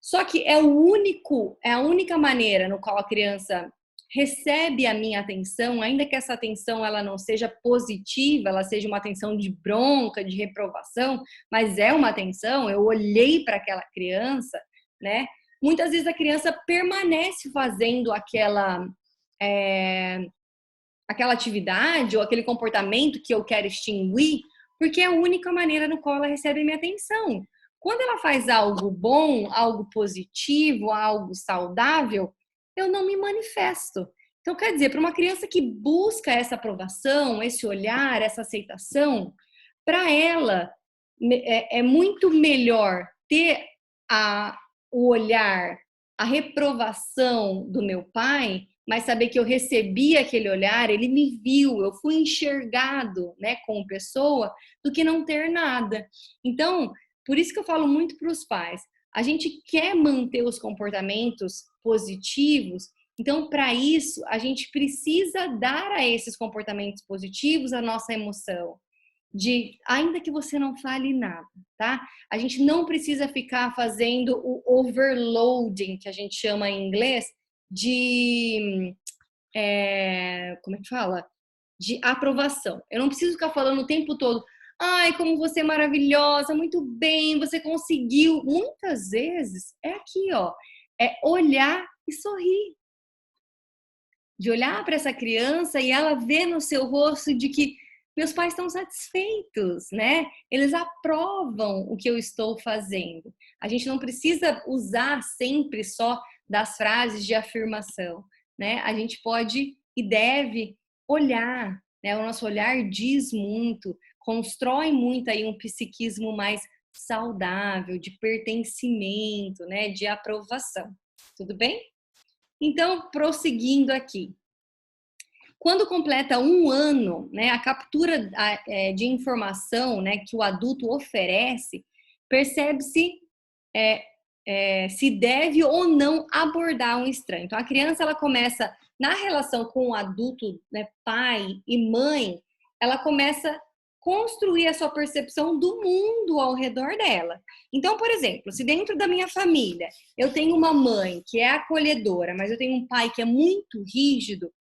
só que é a única maneira no qual a criança recebe a minha atenção, ainda que essa atenção ela não seja positiva, ela seja uma atenção de bronca, de reprovação, mas é uma atenção, eu olhei para aquela criança, né? Muitas vezes a criança permanece fazendo aquela atividade ou aquele comportamento que eu quero extinguir, porque é a única maneira no qual ela recebe a minha atenção. Quando ela faz algo bom, algo positivo, algo saudável, eu não me manifesto. Então, quer dizer, para uma criança que busca essa aprovação, esse olhar, essa aceitação, para ela é muito melhor ter o olhar, a reprovação do meu pai, mas saber que eu recebi aquele olhar, ele me viu, eu fui enxergado, né, como pessoa, do que não ter nada. Então, por isso que eu falo muito para os pais, a gente quer manter os comportamentos positivos, então, para isso, a gente precisa dar a esses comportamentos positivos a nossa emoção. Ainda que você não fale nada, tá? A gente não precisa ficar fazendo o overloading, que a gente chama em inglês, como é que fala? De aprovação. Eu não preciso ficar falando o tempo todo, ai, como você é maravilhosa, muito bem, você conseguiu. Muitas vezes é aqui, ó, é olhar e sorrir. De olhar para essa criança e ela ver no seu rosto de que meus pais estão satisfeitos, né? Eles aprovam o que eu estou fazendo. A gente não precisa usar sempre só das frases de afirmação, né? A gente pode e deve olhar, né? O nosso olhar diz muito, constrói muito aí um psiquismo mais saudável, de pertencimento, né? De aprovação. Tudo bem? Então, prosseguindo aqui. Quando completa 1 ano, né, a captura de informação, né, que o adulto oferece, percebe-se se deve ou não abordar um estranho. Então, a criança ela começa, na relação com o adulto, né, pai e mãe, ela começa a construir a sua percepção do mundo ao redor dela. Então, por exemplo, se dentro da minha família eu tenho uma mãe que é acolhedora, mas eu tenho um pai que é muito rígido,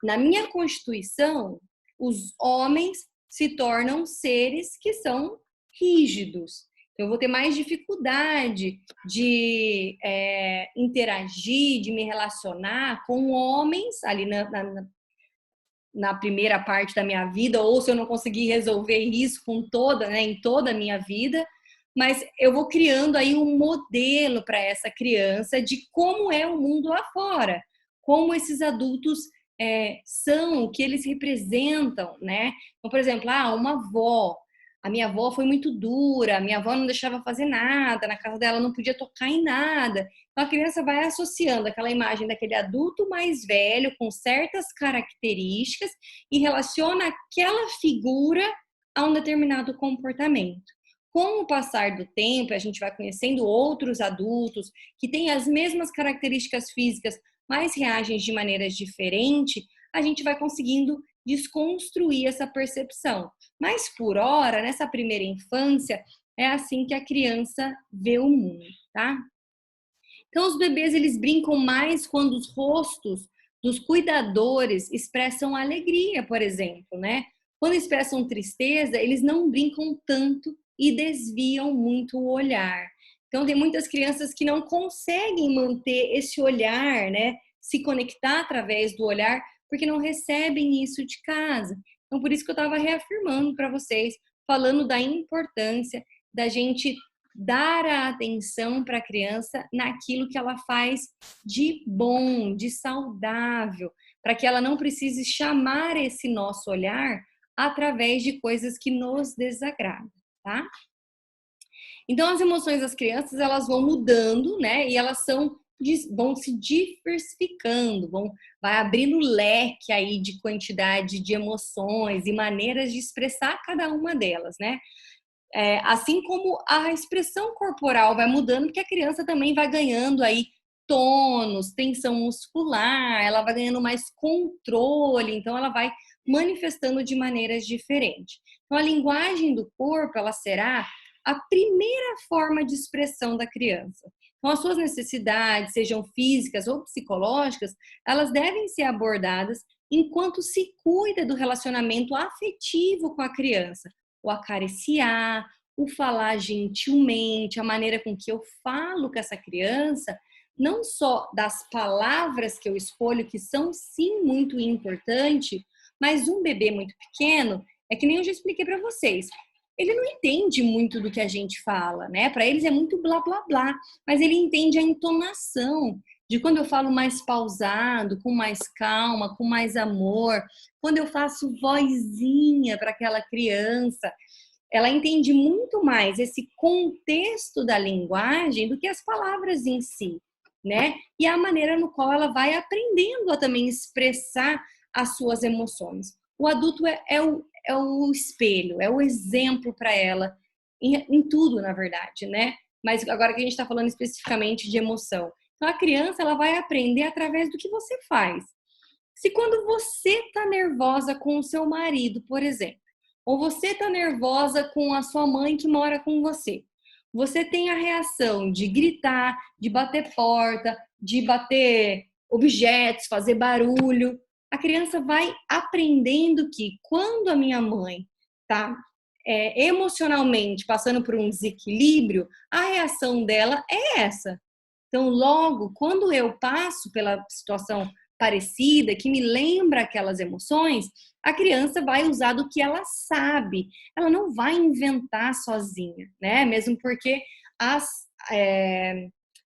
na minha constituição, os homens se tornam seres que são rígidos. Então, eu vou ter mais dificuldade de interagir, de me relacionar com homens ali na primeira parte da minha vida, ou se eu não conseguir resolver isso em toda a minha vida, mas eu vou criando aí um modelo para essa criança de como é o mundo lá fora, como esses adultos são, o que eles representam, né? Então, por exemplo, uma avó. A minha avó foi muito dura, a minha avó não deixava fazer nada, na casa dela não podia tocar em nada. Então, a criança vai associando aquela imagem daquele adulto mais velho, com certas características, e relaciona aquela figura a um determinado comportamento. Com o passar do tempo, a gente vai conhecendo outros adultos que têm as mesmas características físicas, mas reagem de maneiras diferentes, a gente vai conseguindo desconstruir essa percepção. Mas, por hora, nessa primeira infância, é assim que a criança vê o mundo, tá? Então, os bebês, eles brincam mais quando os rostos dos cuidadores expressam alegria, por exemplo, né? Quando expressam tristeza, eles não brincam tanto e desviam muito o olhar. Então, tem muitas crianças que não conseguem manter esse olhar, né? Se conectar através do olhar, porque não recebem isso de casa. Então, por isso que eu estava reafirmando para vocês, falando da importância da gente dar a atenção para a criança naquilo que ela faz de bom, de saudável, para que ela não precise chamar esse nosso olhar através de coisas que nos desagradam, tá? Então, as emoções das crianças, elas vão mudando, né? E elas vão se diversificando, vai abrindo leque aí de quantidade de emoções e maneiras de expressar cada uma delas, né? Assim como a expressão corporal vai mudando, porque a criança também vai ganhando aí tônus, tensão muscular, ela vai ganhando mais controle, então ela vai manifestando de maneiras diferentes. Então a linguagem do corpo, ela será a primeira forma de expressão da criança. Então as suas necessidades, sejam físicas ou psicológicas, elas devem ser abordadas enquanto se cuida do relacionamento afetivo com a criança, o acariciar, o falar gentilmente, a maneira com que eu falo com essa criança, não só das palavras que eu escolho, que são sim muito importantes, mas um bebê muito pequeno, é que nem eu já expliquei para vocês, ele não entende muito do que a gente fala, né? Para eles é muito blá blá blá, mas ele entende a entonação de quando eu falo mais pausado, com mais calma, com mais amor, quando eu faço vozinha para aquela criança, ela entende muito mais esse contexto da linguagem do que as palavras em si, né? E a maneira no qual ela vai aprendendo a também expressar as suas emoções. O adulto é o espelho, é o exemplo para ela em tudo, na verdade, né? Mas agora que a gente está falando especificamente de emoção. Então, a criança ela vai aprender através do que você faz. Se quando você está nervosa com o seu marido, por exemplo, ou você está nervosa com a sua mãe que mora com você, você tem a reação de gritar, de bater porta, de bater objetos, fazer barulho. A criança vai aprendendo que quando a minha mãe está emocionalmente passando por um desequilíbrio, a reação dela é essa. Então, logo, quando eu passo pela situação parecida, que me lembra aquelas emoções, a criança vai usar do que ela sabe. Ela não vai inventar sozinha, né? Mesmo porque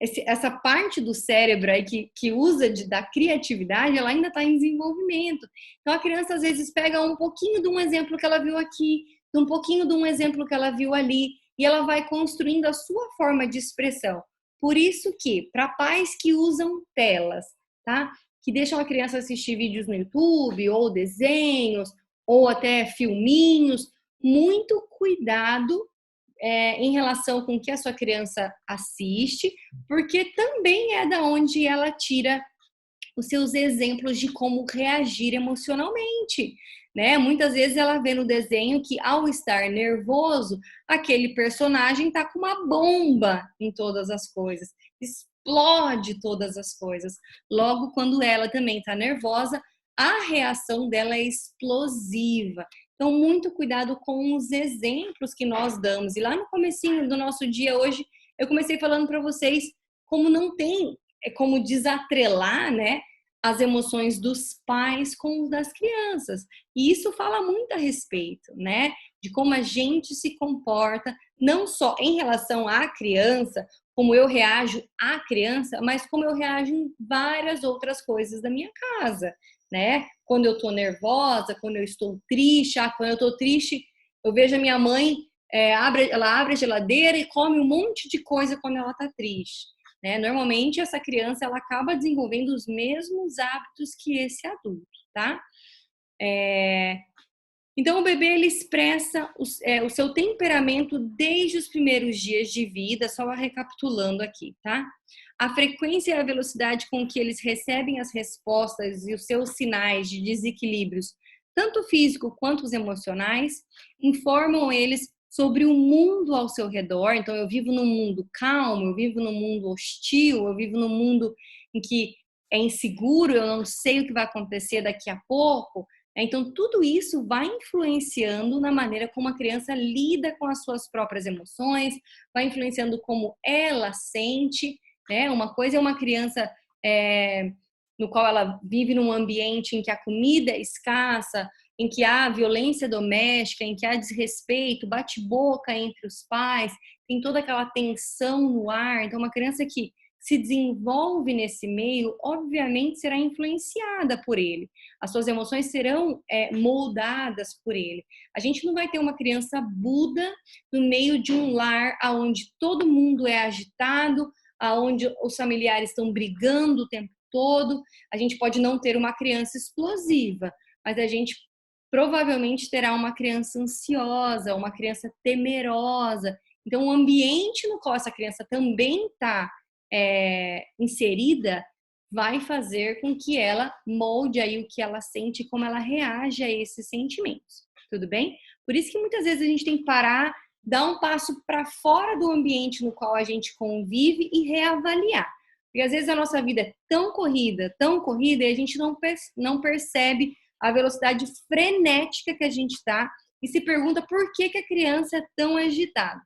essa parte do cérebro aí que usa da criatividade, ela ainda está em desenvolvimento. Então, a criança às vezes pega um pouquinho de um exemplo que ela viu aqui, um pouquinho de um exemplo que ela viu ali, e ela vai construindo a sua forma de expressão. Por isso que, para pais que usam telas, tá? Que deixam a criança assistir vídeos no YouTube, ou desenhos, ou até filminhos, muito cuidado em relação com o que a sua criança assiste, porque também é da onde ela tira os seus exemplos de como reagir emocionalmente, né? Muitas vezes ela vê no desenho que ao estar nervoso, aquele personagem tá com uma bomba em todas as coisas, explode todas as coisas. Logo, quando ela também tá nervosa, a reação dela é explosiva. Então, muito cuidado com os exemplos que nós damos. E lá no comecinho do nosso dia hoje, eu comecei falando para vocês como não tem como desatrelar, né, as emoções dos pais com as das crianças. E isso fala muito a respeito, né, de como a gente se comporta, não só em relação à criança, como eu reajo à criança, mas como eu reajo em várias outras coisas da minha casa, né? Quando eu tô nervosa, quando eu estou triste, quando eu tô triste, eu vejo a minha mãe, ela abre a geladeira e come um monte de coisa quando ela tá triste. Né? Normalmente, essa criança ela acaba desenvolvendo os mesmos hábitos que esse adulto, tá? Então, o bebê ele expressa o seu temperamento desde os primeiros dias de vida, só recapitulando aqui, tá? A frequência e a velocidade com que eles recebem as respostas e os seus sinais de desequilíbrios, tanto físico quanto os emocionais, informam eles sobre o mundo ao seu redor. Então, eu vivo num mundo calmo, eu vivo num mundo hostil, eu vivo num mundo em que é inseguro, eu não sei o que vai acontecer daqui a pouco. Então, tudo isso vai influenciando na maneira como a criança lida com as suas próprias emoções, vai influenciando como ela sente, né? Uma coisa é uma criança no qual ela vive num ambiente em que a comida é escassa, em que há violência doméstica, em que há desrespeito, bate-boca entre os pais, tem toda aquela tensão no ar. Então, uma criança que se desenvolve nesse meio, obviamente será influenciada por ele. As suas emoções serão moldadas por ele. A gente não vai ter uma criança Buda no meio de um lar onde todo mundo é agitado, onde os familiares estão brigando o tempo todo. A gente pode não ter uma criança explosiva, mas a gente provavelmente terá uma criança ansiosa, uma criança temerosa. Então, o ambiente no qual essa criança também está inserida vai fazer com que ela molde aí o que ela sente e como ela reage a esses sentimentos. Tudo bem? Por isso que muitas vezes a gente tem que parar, dar um passo para fora do ambiente no qual a gente convive e reavaliar. Porque às vezes a nossa vida é tão corrida, e a gente não percebe a velocidade frenética que a gente está e se pergunta por que a criança é tão agitada,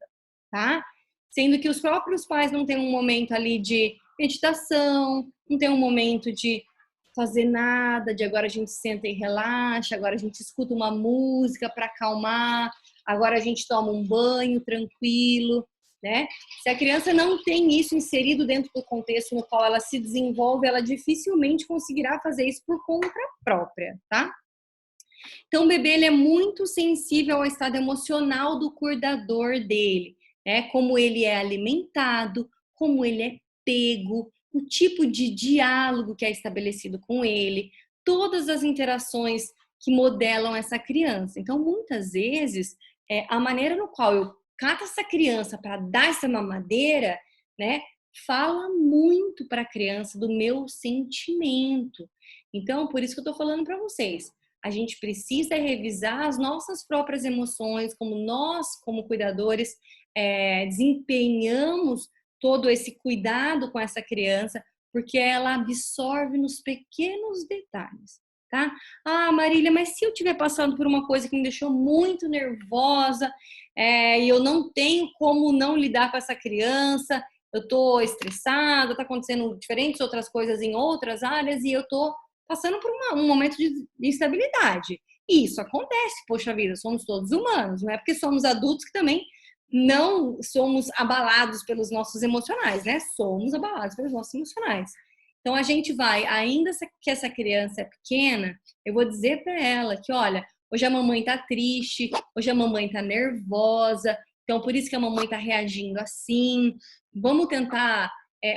tá? Sendo que os próprios pais não têm um momento ali de meditação, não tem um momento de fazer nada, de agora a gente senta e relaxa, agora a gente escuta uma música para acalmar, agora a gente toma um banho tranquilo, né? Se a criança não tem isso inserido dentro do contexto no qual ela se desenvolve, ela dificilmente conseguirá fazer isso por conta própria, tá? Então, o bebê ele é muito sensível ao estado emocional do cuidador dele, né? Como ele é alimentado, como ele é pego, o tipo de diálogo que é estabelecido com ele, todas as interações que modelam essa criança. Então, muitas vezes, a maneira no qual eu cato essa criança para dar essa mamadeira, né, fala muito para a criança do meu sentimento. Então, por isso que eu estou falando para vocês. A gente precisa revisar as nossas próprias emoções, como nós, como cuidadores, desempenhamos todo esse cuidado com essa criança, porque ela absorve nos pequenos detalhes, tá? Ah, Marília, mas se eu estiver passando por uma coisa que me deixou muito nervosa, e eu não tenho como não lidar com essa criança, eu tô estressada, tá acontecendo diferentes outras coisas em outras áreas e eu tô passando por um momento de instabilidade. E isso acontece, poxa vida, somos todos humanos, não é porque somos adultos que também não somos abalados pelos nossos emocionais, né? Somos abalados pelos nossos emocionais. Então a gente vai, ainda que essa criança é pequena, eu vou dizer para ela que, olha, hoje a mamãe tá triste, hoje a mamãe tá nervosa, então por isso que a mamãe tá reagindo assim. Vamos tentar,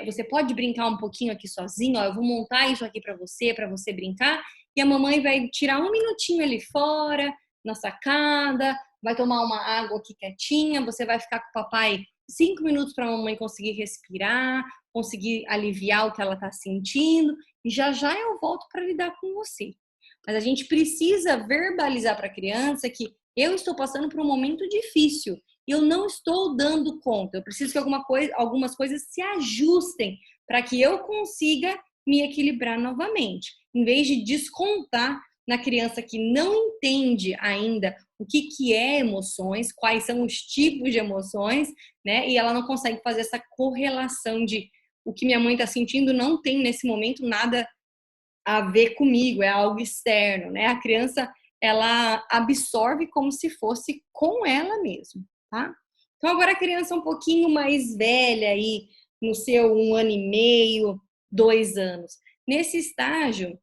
você pode brincar um pouquinho aqui sozinho, ó, eu vou montar isso aqui para você brincar, e a mamãe vai tirar um minutinho ali fora, na sacada, vai tomar uma água aqui quietinha, você vai ficar com o papai 5 minutos para a mamãe conseguir respirar, conseguir aliviar o que ela está sentindo, e já já eu volto para lidar com você. Mas a gente precisa verbalizar para a criança que eu estou passando por um momento difícil, e eu não estou dando conta, eu preciso que algumas coisas se ajustem para que eu consiga me equilibrar novamente, em vez de descontar na criança que não entende ainda o que é emoções, quais são os tipos de emoções, né? E ela não consegue fazer essa correlação de o que minha mãe está sentindo não tem nesse momento nada a ver comigo, é algo externo, né? A criança, ela absorve como se fosse com ela mesma, tá? Então agora a criança um pouquinho mais velha aí, no seu 1 ano e meio, 2 anos. Nesse estágio,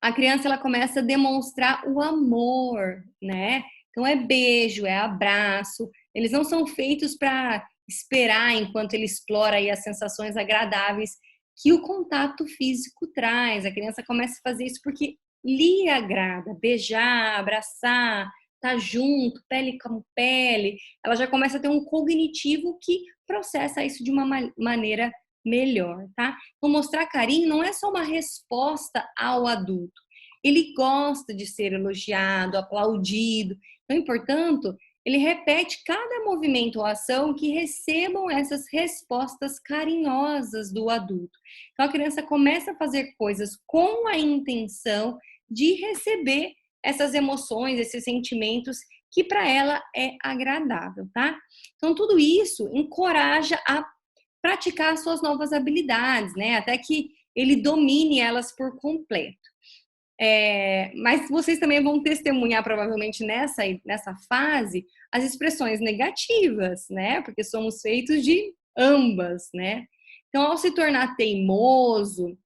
a criança ela começa a demonstrar o amor, né? Então é beijo, é abraço. Eles não são feitos para esperar enquanto ele explora aí as sensações agradáveis que o contato físico traz. A criança começa a fazer isso porque lhe agrada, beijar, abraçar, tá junto, pele com pele. Ela já começa a ter um cognitivo que processa isso de uma maneira melhor, tá? Então, mostrar carinho não é só uma resposta ao adulto. Ele gosta de ser elogiado, aplaudido. Então, portanto, ele repete cada movimento ou ação que recebam essas respostas carinhosas do adulto. Então, a criança começa a fazer coisas com a intenção de receber essas emoções, esses sentimentos que para ela é agradável, tá? Então, tudo isso encoraja a praticar as suas novas habilidades, né? Até que ele domine elas por completo. Mas vocês também vão testemunhar, provavelmente, nessa fase, as expressões negativas, né? Porque somos feitos de ambas, né? Então, ao se tornar teimoso,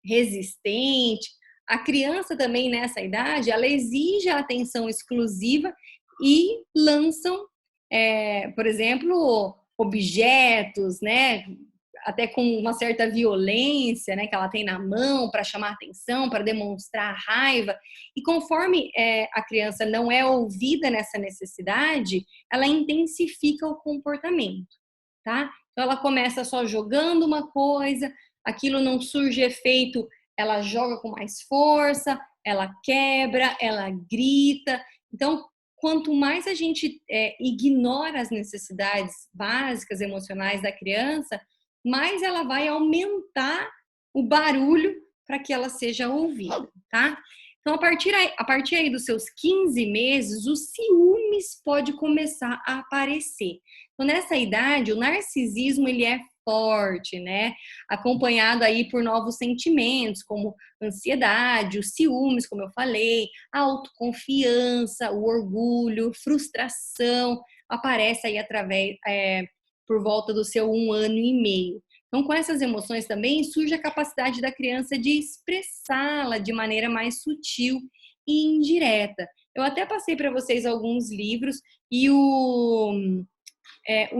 resistente, a criança também nessa idade, ela exige a atenção exclusiva e lançam, por exemplo, objetos, né? até com uma certa violência, né, que ela tem na mão para chamar atenção, para demonstrar raiva. E conforme a criança não é ouvida nessa necessidade, ela intensifica o comportamento, tá? Então ela começa só jogando uma coisa, aquilo não surge efeito, ela joga com mais força, ela quebra, ela grita. Então, quanto mais a gente ignora as necessidades básicas emocionais da criança, mais ela vai aumentar o barulho para que ela seja ouvida, tá? Então, a partir aí dos seus 15 meses, o ciúmes pode começar a aparecer. Então, nessa idade, o narcisismo, ele é forte, né? Acompanhado aí por novos sentimentos, como ansiedade, os ciúmes, como eu falei, a autoconfiança, o orgulho, frustração, aparece aí por volta do seu 1 ano e meio. Então, com essas emoções também surge a capacidade da criança de expressá-la de maneira mais sutil e indireta. Eu até passei para vocês alguns livros e o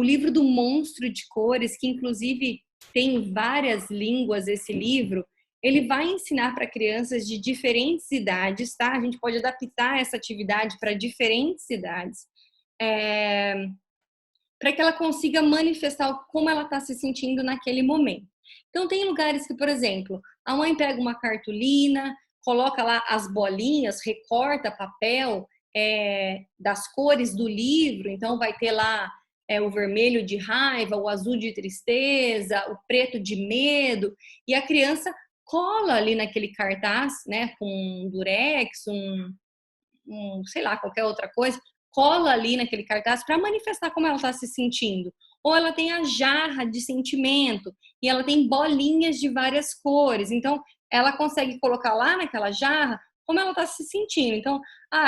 livro do Monstro de Cores, que inclusive tem várias línguas esse livro, ele vai ensinar para crianças de diferentes idades, tá? A gente pode adaptar essa atividade para diferentes idades, para que ela consiga manifestar como ela está se sentindo naquele momento. Então, tem lugares que, por exemplo, a mãe pega uma cartolina, coloca lá as bolinhas, recorta papel das cores do livro, então vai ter lá o vermelho de raiva, o azul de tristeza, o preto de medo, e a criança cola ali naquele cartaz, né, com um durex, sei lá, qualquer outra coisa, cola ali naquele cartaz para manifestar como ela está se sentindo. Ou ela tem a jarra de sentimento e ela tem bolinhas de várias cores. Então, ela consegue colocar lá naquela jarra como ela está se sentindo. Então,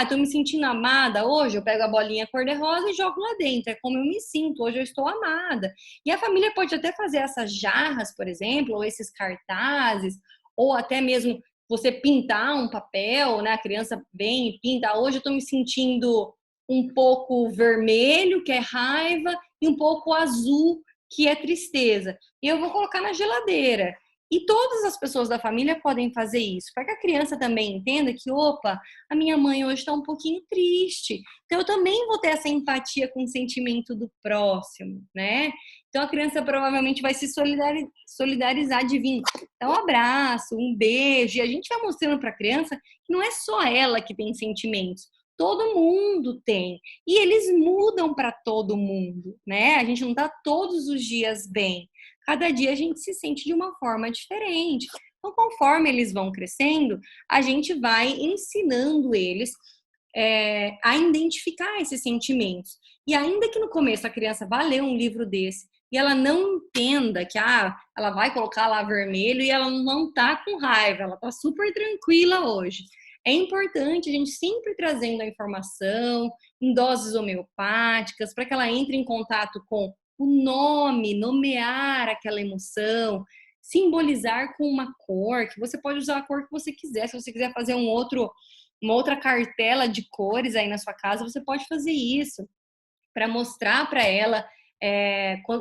estou me sentindo amada hoje, eu pego a bolinha cor-de-rosa e jogo lá dentro. É como eu me sinto, hoje eu estou amada. E a família pode até fazer essas jarras, por exemplo, ou esses cartazes, ou até mesmo você pintar um papel, né? A criança vem e pinta. Hoje eu estou me sentindo um pouco vermelho, que é raiva, e um pouco azul, que é tristeza. E eu vou colocar na geladeira. E todas as pessoas da família podem fazer isso, para que a criança também entenda que, opa, a minha mãe hoje está um pouquinho triste. Então, eu também vou ter essa empatia com o sentimento do próximo, né? Então, a criança provavelmente vai se solidarizar de vir dar um abraço, um beijo. E a gente vai mostrando para a criança que não é só ela que tem sentimentos. Todo mundo tem. E eles mudam para todo mundo, né? A gente não está todos os dias bem. Cada dia a gente se sente de uma forma diferente. Então, conforme eles vão crescendo, a gente vai ensinando eles a identificar esses sentimentos. E ainda que no começo a criança vá ler um livro desse e ela não entenda que ela vai colocar lá vermelho e ela não está com raiva, ela está super tranquila hoje. É importante a gente sempre trazendo a informação em doses homeopáticas para que ela entre em contato com o nome, nomear aquela emoção, simbolizar com uma cor, que você pode usar a cor que você quiser. Se você quiser fazer uma outra cartela de cores aí na sua casa, você pode fazer isso para mostrar para ela,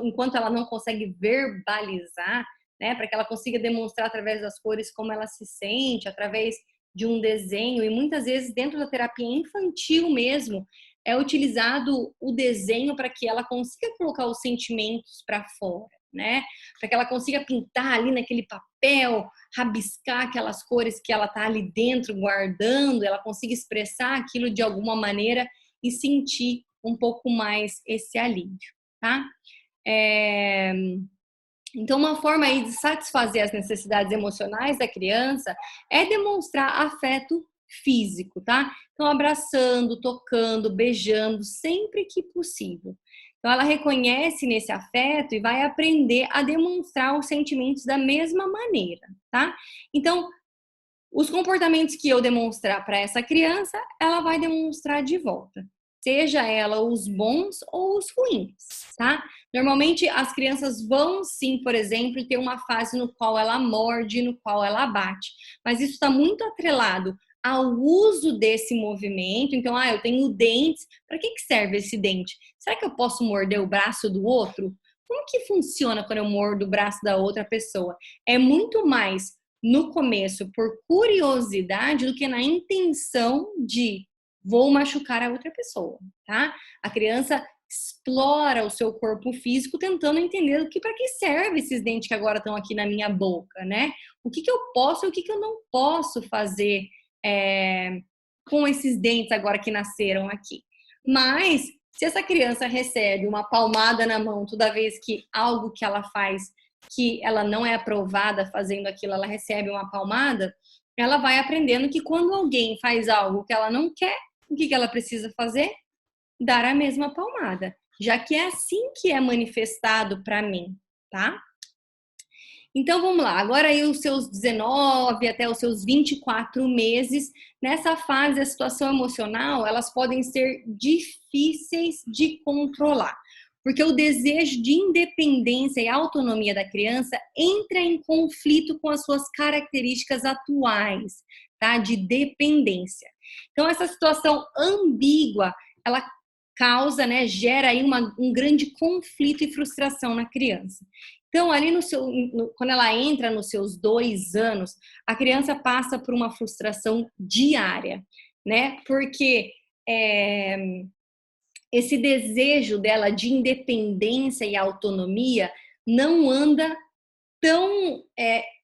enquanto ela não consegue verbalizar, né, para que ela consiga demonstrar através das cores como ela se sente, através de um desenho. E muitas vezes dentro da terapia infantil mesmo é utilizado o desenho para que ela consiga colocar os sentimentos para fora, né? Para que ela consiga pintar ali naquele papel, rabiscar aquelas cores que ela está ali dentro guardando, ela consiga expressar aquilo de alguma maneira e sentir um pouco mais esse alívio, tá? Então, uma forma aí de satisfazer as necessidades emocionais da criança é demonstrar afeto físico, tá? Então, abraçando, tocando, beijando, sempre que possível. Então, ela reconhece nesse afeto e vai aprender a demonstrar os sentimentos da mesma maneira, tá? Então, os comportamentos que eu demonstrar para essa criança, ela vai demonstrar de volta. Seja ela os bons ou os ruins, tá? Normalmente as crianças vão sim, por exemplo, ter uma fase no qual ela morde, no qual ela bate. Mas isso está muito atrelado ao uso desse movimento. Então, eu tenho dentes. Para que serve esse dente? Será que eu posso morder o braço do outro? como que funciona quando eu mordo o braço da outra pessoa? É muito mais no começo por curiosidade do que na intenção de vou machucar a outra pessoa, tá? A criança explora o seu corpo físico tentando entender para que serve esses dentes que agora estão aqui na minha boca, né? O que eu posso e o que eu não posso fazer com esses dentes agora que nasceram aqui. Mas se essa criança recebe uma palmada na mão toda vez que algo que ela faz que ela não é aprovada fazendo aquilo, ela recebe uma palmada, ela vai aprendendo que quando alguém faz algo que ela não quer, o que ela precisa fazer? Dar a mesma palmada, já que é assim que é manifestado para mim, tá? Então vamos lá, agora aí os seus 19 até os seus 24 meses, nessa fase a situação emocional, elas podem ser difíceis de controlar, porque o desejo de independência e autonomia da criança entra em conflito com as suas características atuais, tá? De dependência. Então essa situação ambígua, ela causa, né, gera aí um grande conflito e frustração na criança. Então, ali quando ela entra nos seus 2 anos, a criança passa por uma frustração diária, né? Porque esse desejo dela de independência e autonomia não anda tão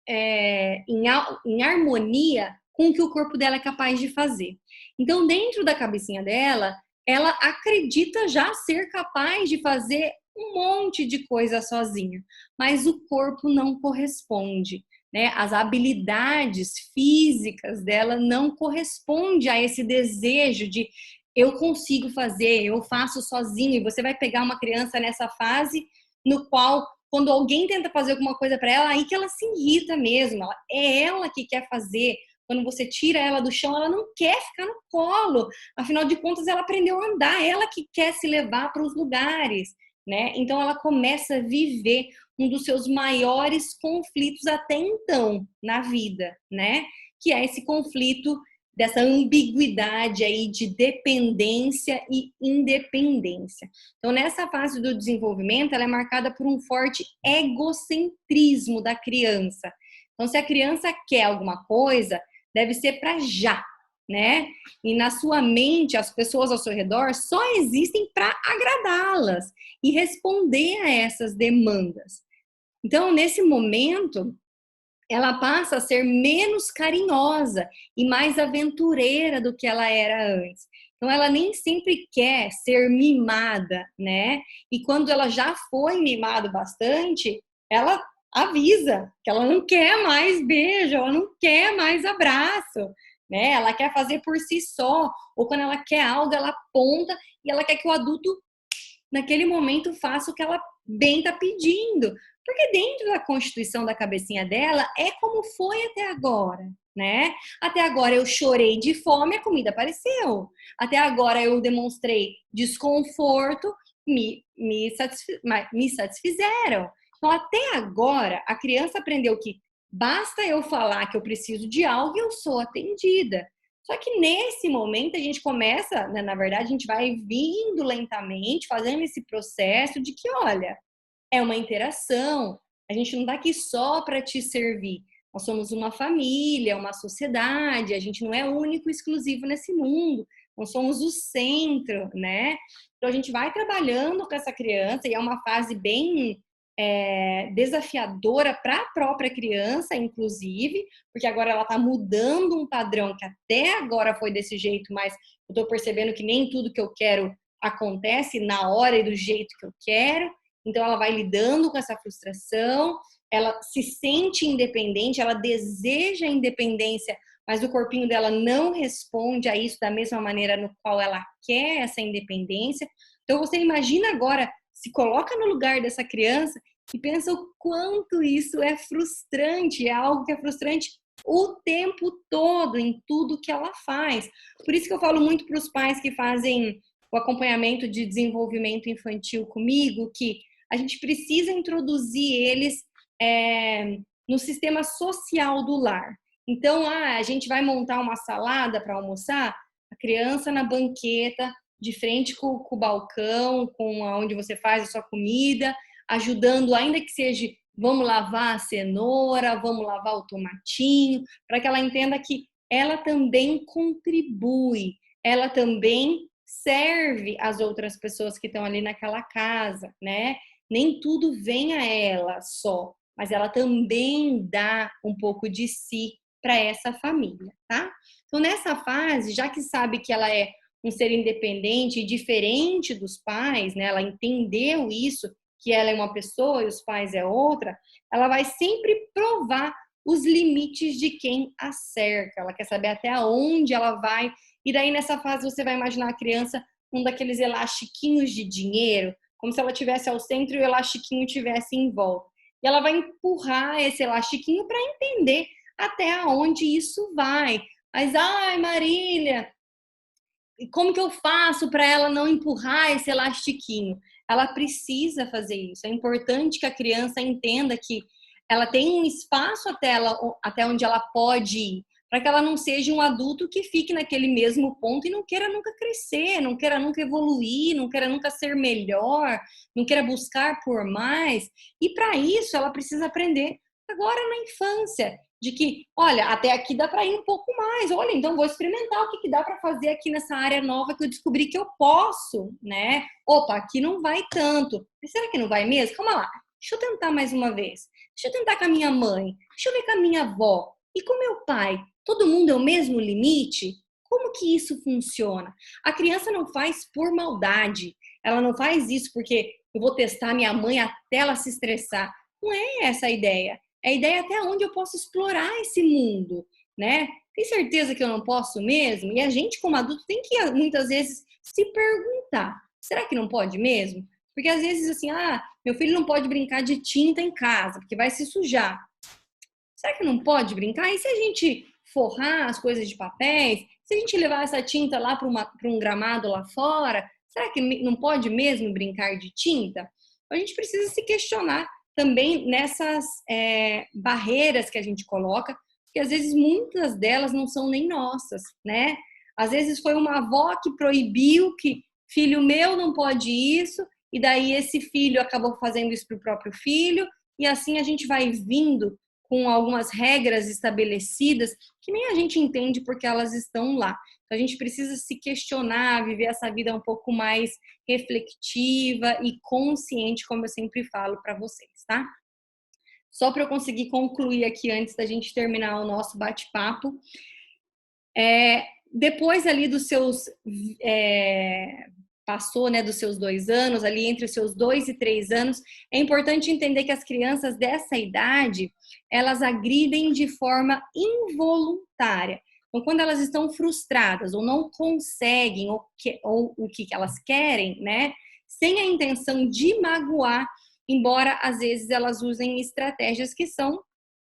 em harmonia com o que o corpo dela é capaz de fazer. Então, dentro da cabecinha dela, ela acredita já ser capaz de fazer um monte de coisa sozinha, mas o corpo não corresponde, né? As habilidades físicas dela não correspondem a esse desejo de eu consigo fazer, eu faço sozinho. E você vai pegar uma criança nessa fase no qual, quando alguém tenta fazer alguma coisa para ela, aí que ela se irrita mesmo. É ela que quer fazer. Quando você tira ela do chão, ela não quer ficar no colo. Afinal de contas, ela aprendeu a andar, ela que quer se levar para os lugares, né? Então, ela começa a viver um dos seus maiores conflitos até então na vida, né? Que é esse conflito dessa ambiguidade aí de dependência e independência. Então, nessa fase do desenvolvimento, ela é marcada por um forte egocentrismo da criança. Então, se a criança quer alguma coisa, deve ser para já, né? E na sua mente, as pessoas ao seu redor só existem para agradá-las e responder a essas demandas. Então, nesse momento, ela passa a ser menos carinhosa e mais aventureira do que ela era antes. Então, ela nem sempre quer ser mimada, né? E quando ela já foi mimada bastante, ela avisa que ela não quer mais beijo, ela não quer mais abraço, né? Ela quer fazer por si só, ou quando ela quer algo, ela aponta e ela quer que o adulto, naquele momento, faça o que ela bem está pedindo. Porque dentro da constituição da cabecinha dela, é como foi até agora, né? Até agora eu chorei de fome, a comida apareceu. Até agora eu demonstrei desconforto, me satisfizeram. Então, até agora, a criança aprendeu que basta eu falar que eu preciso de algo e eu sou atendida. Só que nesse momento a gente começa, né, na verdade, a gente vai vindo lentamente, fazendo esse processo de que, olha, é uma interação, a gente não está aqui só para te servir. Nós somos uma família, uma sociedade, a gente não é único e exclusivo nesse mundo, nós somos o centro, né? Então a gente vai trabalhando com essa criança e é uma fase bem desafiadora para a própria criança, inclusive, porque agora ela está mudando um padrão que até agora foi desse jeito, mas eu estou percebendo que nem tudo que eu quero acontece na hora e do jeito que eu quero. Então, ela vai lidando com essa frustração, ela se sente independente, ela deseja a independência, mas o corpinho dela não responde a isso da mesma maneira no qual ela quer essa independência. Então, você imagina agora, se coloca no lugar dessa criança e pensa o quanto isso é frustrante, é algo que é frustrante o tempo todo, em tudo que ela faz. Por isso que eu falo muito para os pais que fazem o acompanhamento de desenvolvimento infantil comigo, que a gente precisa introduzir eles no sistema social do lar. Então, a gente vai montar uma salada para almoçar, a criança na banqueta, de frente com o balcão, com onde você faz a sua comida, ajudando, ainda que seja, vamos lavar a cenoura, vamos lavar o tomatinho, para que ela entenda que ela também contribui, ela também serve as outras pessoas que estão ali naquela casa, né? Nem tudo vem a ela só, mas ela também dá um pouco de si para essa família, tá? Então, nessa fase, já que sabe que ela é um ser independente e diferente dos pais, né? Ela entendeu isso, que ela é uma pessoa e os pais é outra, ela vai sempre provar os limites de quem a cerca. Ela quer saber até onde ela vai. E daí, nessa fase, você vai imaginar a criança com um daqueles elastiquinhos de dinheiro, como se ela estivesse ao centro e o elastiquinho estivesse em volta. E ela vai empurrar esse elastiquinho para entender até onde isso vai. Mas, ai, Marília, como que eu faço para ela não empurrar esse elastiquinho? Ela precisa fazer isso. É importante que a criança entenda que ela tem um espaço até onde ela pode ir, para que ela não seja um adulto que fique naquele mesmo ponto e não queira nunca crescer, não queira nunca evoluir, não queira nunca ser melhor, não queira buscar por mais. E para isso ela precisa aprender agora na infância, de que, olha, até aqui dá para ir um pouco mais. Olha, então vou experimentar o que dá para fazer aqui nessa área nova que eu descobri que eu posso, né? Opa, aqui não vai tanto. Mas será que não vai mesmo? Calma lá. Deixa eu tentar mais uma vez. Deixa eu tentar com a minha mãe. Deixa eu ver com a minha avó. E com meu pai? Todo mundo é o mesmo limite? Como que isso funciona? A criança não faz por maldade. Ela não faz isso porque eu vou testar minha mãe até ela se estressar. Não é essa a ideia. É a ideia até onde eu posso explorar esse mundo, né? Tem certeza que eu não posso mesmo? E a gente, como adulto, tem que muitas vezes se perguntar: será que não pode mesmo? Porque às vezes assim, meu filho não pode brincar de tinta em casa, porque vai se sujar. Será que não pode brincar? E se a gente forrar as coisas de papéis? Se a gente levar essa tinta lá para um gramado lá fora, será que não pode mesmo brincar de tinta? A gente precisa se questionar também nessas barreiras que a gente coloca, porque às vezes muitas delas não são nem nossas, né? Às vezes foi uma avó que proibiu que filho meu não pode isso, e daí esse filho acabou fazendo isso para o próprio filho, e assim a gente vai vindo com algumas regras estabelecidas que nem a gente entende porque elas estão lá. Então, a gente precisa se questionar, viver essa vida um pouco mais reflexiva e consciente, como eu sempre falo para vocês, tá? Só para eu conseguir concluir aqui antes da gente terminar o nosso bate-papo. Depois ali dos seus... passou, né, dos seus 2 anos, ali entre os seus 2 e 3 anos, é importante entender que as crianças dessa idade, elas agridem de forma involuntária. Então, quando elas estão frustradas ou não conseguem ou o que elas querem, né, sem a intenção de magoar, embora às vezes elas usem estratégias que são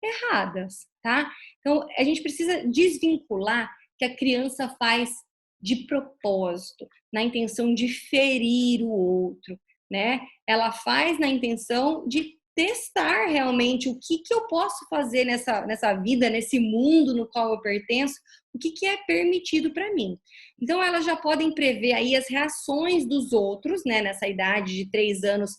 erradas, tá? Então, a gente precisa desvincular que a criança faz de propósito, na intenção de ferir o outro, né? Ela faz na intenção de testar realmente o que eu posso fazer nessa vida, nesse mundo no qual eu pertenço, o que é permitido para mim. Então, elas já podem prever aí as reações dos outros, né? Nessa idade de 3 anos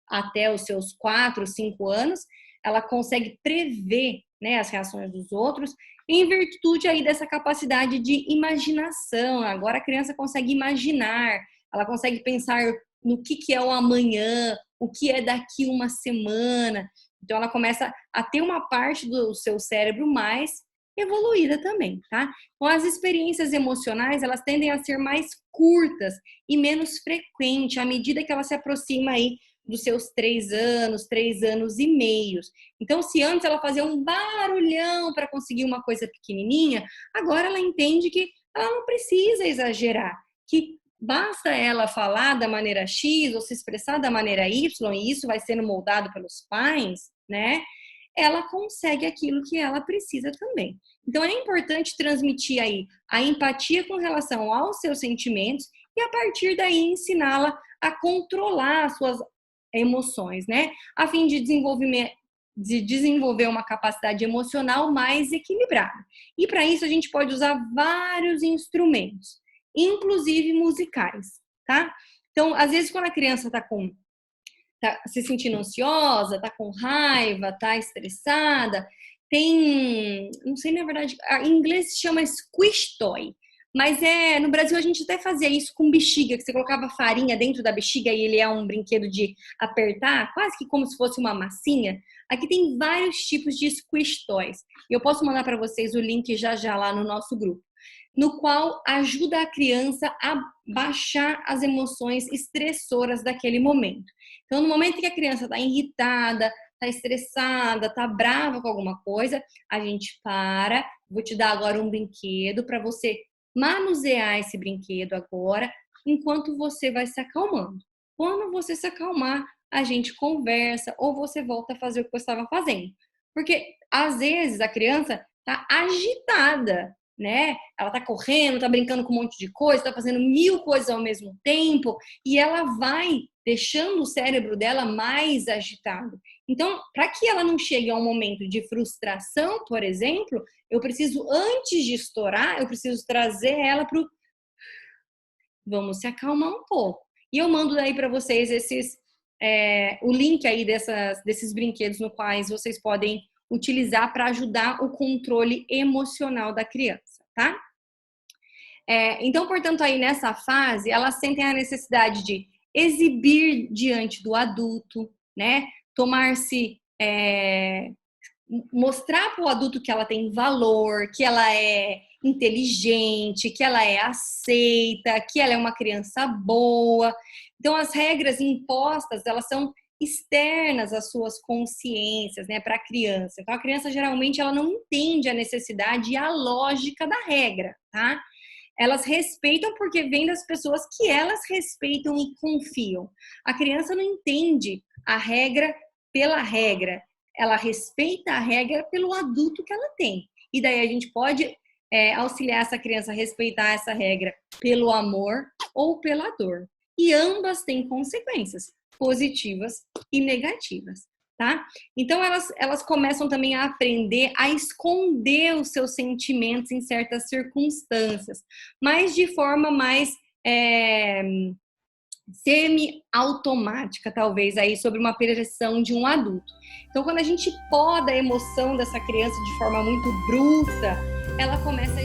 até os seus 4, 5 anos, ela consegue prever, né, as reações dos outros em virtude aí dessa capacidade de imaginação. Agora a criança consegue imaginar, ela consegue pensar no que é o amanhã, o que é daqui uma semana. Então ela começa a ter uma parte do seu cérebro mais evoluída também, tá? Então as experiências emocionais, elas tendem a ser mais curtas e menos frequentes à medida que ela se aproxima aí dos seus 3 anos, 3 anos e meio. Então, se antes ela fazia um barulhão para conseguir uma coisa pequenininha, agora ela entende que ela não precisa exagerar, que basta ela falar da maneira X ou se expressar da maneira Y, e isso vai sendo moldado pelos pais, né? Ela consegue aquilo que ela precisa também. Então, é importante transmitir aí a empatia com relação aos seus sentimentos e, a partir daí, ensiná-la a controlar as suas emoções, né? A fim de desenvolver uma capacidade emocional mais equilibrada. E para isso a gente pode usar vários instrumentos, inclusive musicais, tá? Então, às vezes quando a criança tá tá se sentindo ansiosa, tá com raiva, tá estressada, tem, não sei na verdade, em inglês se chama squish toy, mas no Brasil a gente até fazia isso com bexiga, que você colocava farinha dentro da bexiga e ele é um brinquedo de apertar, quase que como se fosse uma massinha. Aqui tem vários tipos de squish toys. E eu posso mandar para vocês o link já já lá no nosso grupo, no qual ajuda a criança a baixar as emoções estressoras daquele momento. Então, no momento que a criança está irritada, está estressada, está brava com alguma coisa, a gente para, vou te dar agora um brinquedo para você manusear esse brinquedo agora, enquanto você vai se acalmando. Quando você se acalmar, a gente conversa ou você volta a fazer o que você estava fazendo. Porque, às vezes, a criança está agitada, né? Ela tá correndo, tá brincando com um monte de coisa, tá fazendo 1000 coisas ao mesmo tempo e ela vai deixando o cérebro dela mais agitado. Então, para que ela não chegue a um momento de frustração, por exemplo, eu preciso, antes de estourar, eu preciso trazer ela pro vamos se acalmar um pouco. E eu mando daí para vocês o link aí desses brinquedos no quais vocês podem utilizar para ajudar o controle emocional da criança, tá? Então, portanto, aí nessa fase, elas sentem a necessidade de exibir diante do adulto, né? Mostrar para o adulto que ela tem valor, que ela é inteligente, que ela é aceita, que ela é uma criança boa. Então, as regras impostas, elas são externas às suas consciências, né, para a criança. Então, a criança, geralmente, ela não entende a necessidade e a lógica da regra, tá? Elas respeitam porque vem das pessoas que elas respeitam e confiam. A criança não entende a regra pela regra. Ela respeita a regra pelo adulto que ela tem. E daí a gente pode auxiliar essa criança a respeitar essa regra pelo amor ou pela dor. E ambas têm consequências positivas e negativas, tá? Então elas começam também a aprender a esconder os seus sentimentos em certas circunstâncias, mas de forma mais semi-automática, talvez, aí sobre uma pressão de um adulto. Então, quando a gente poda a emoção dessa criança de forma muito bruta, ela começa a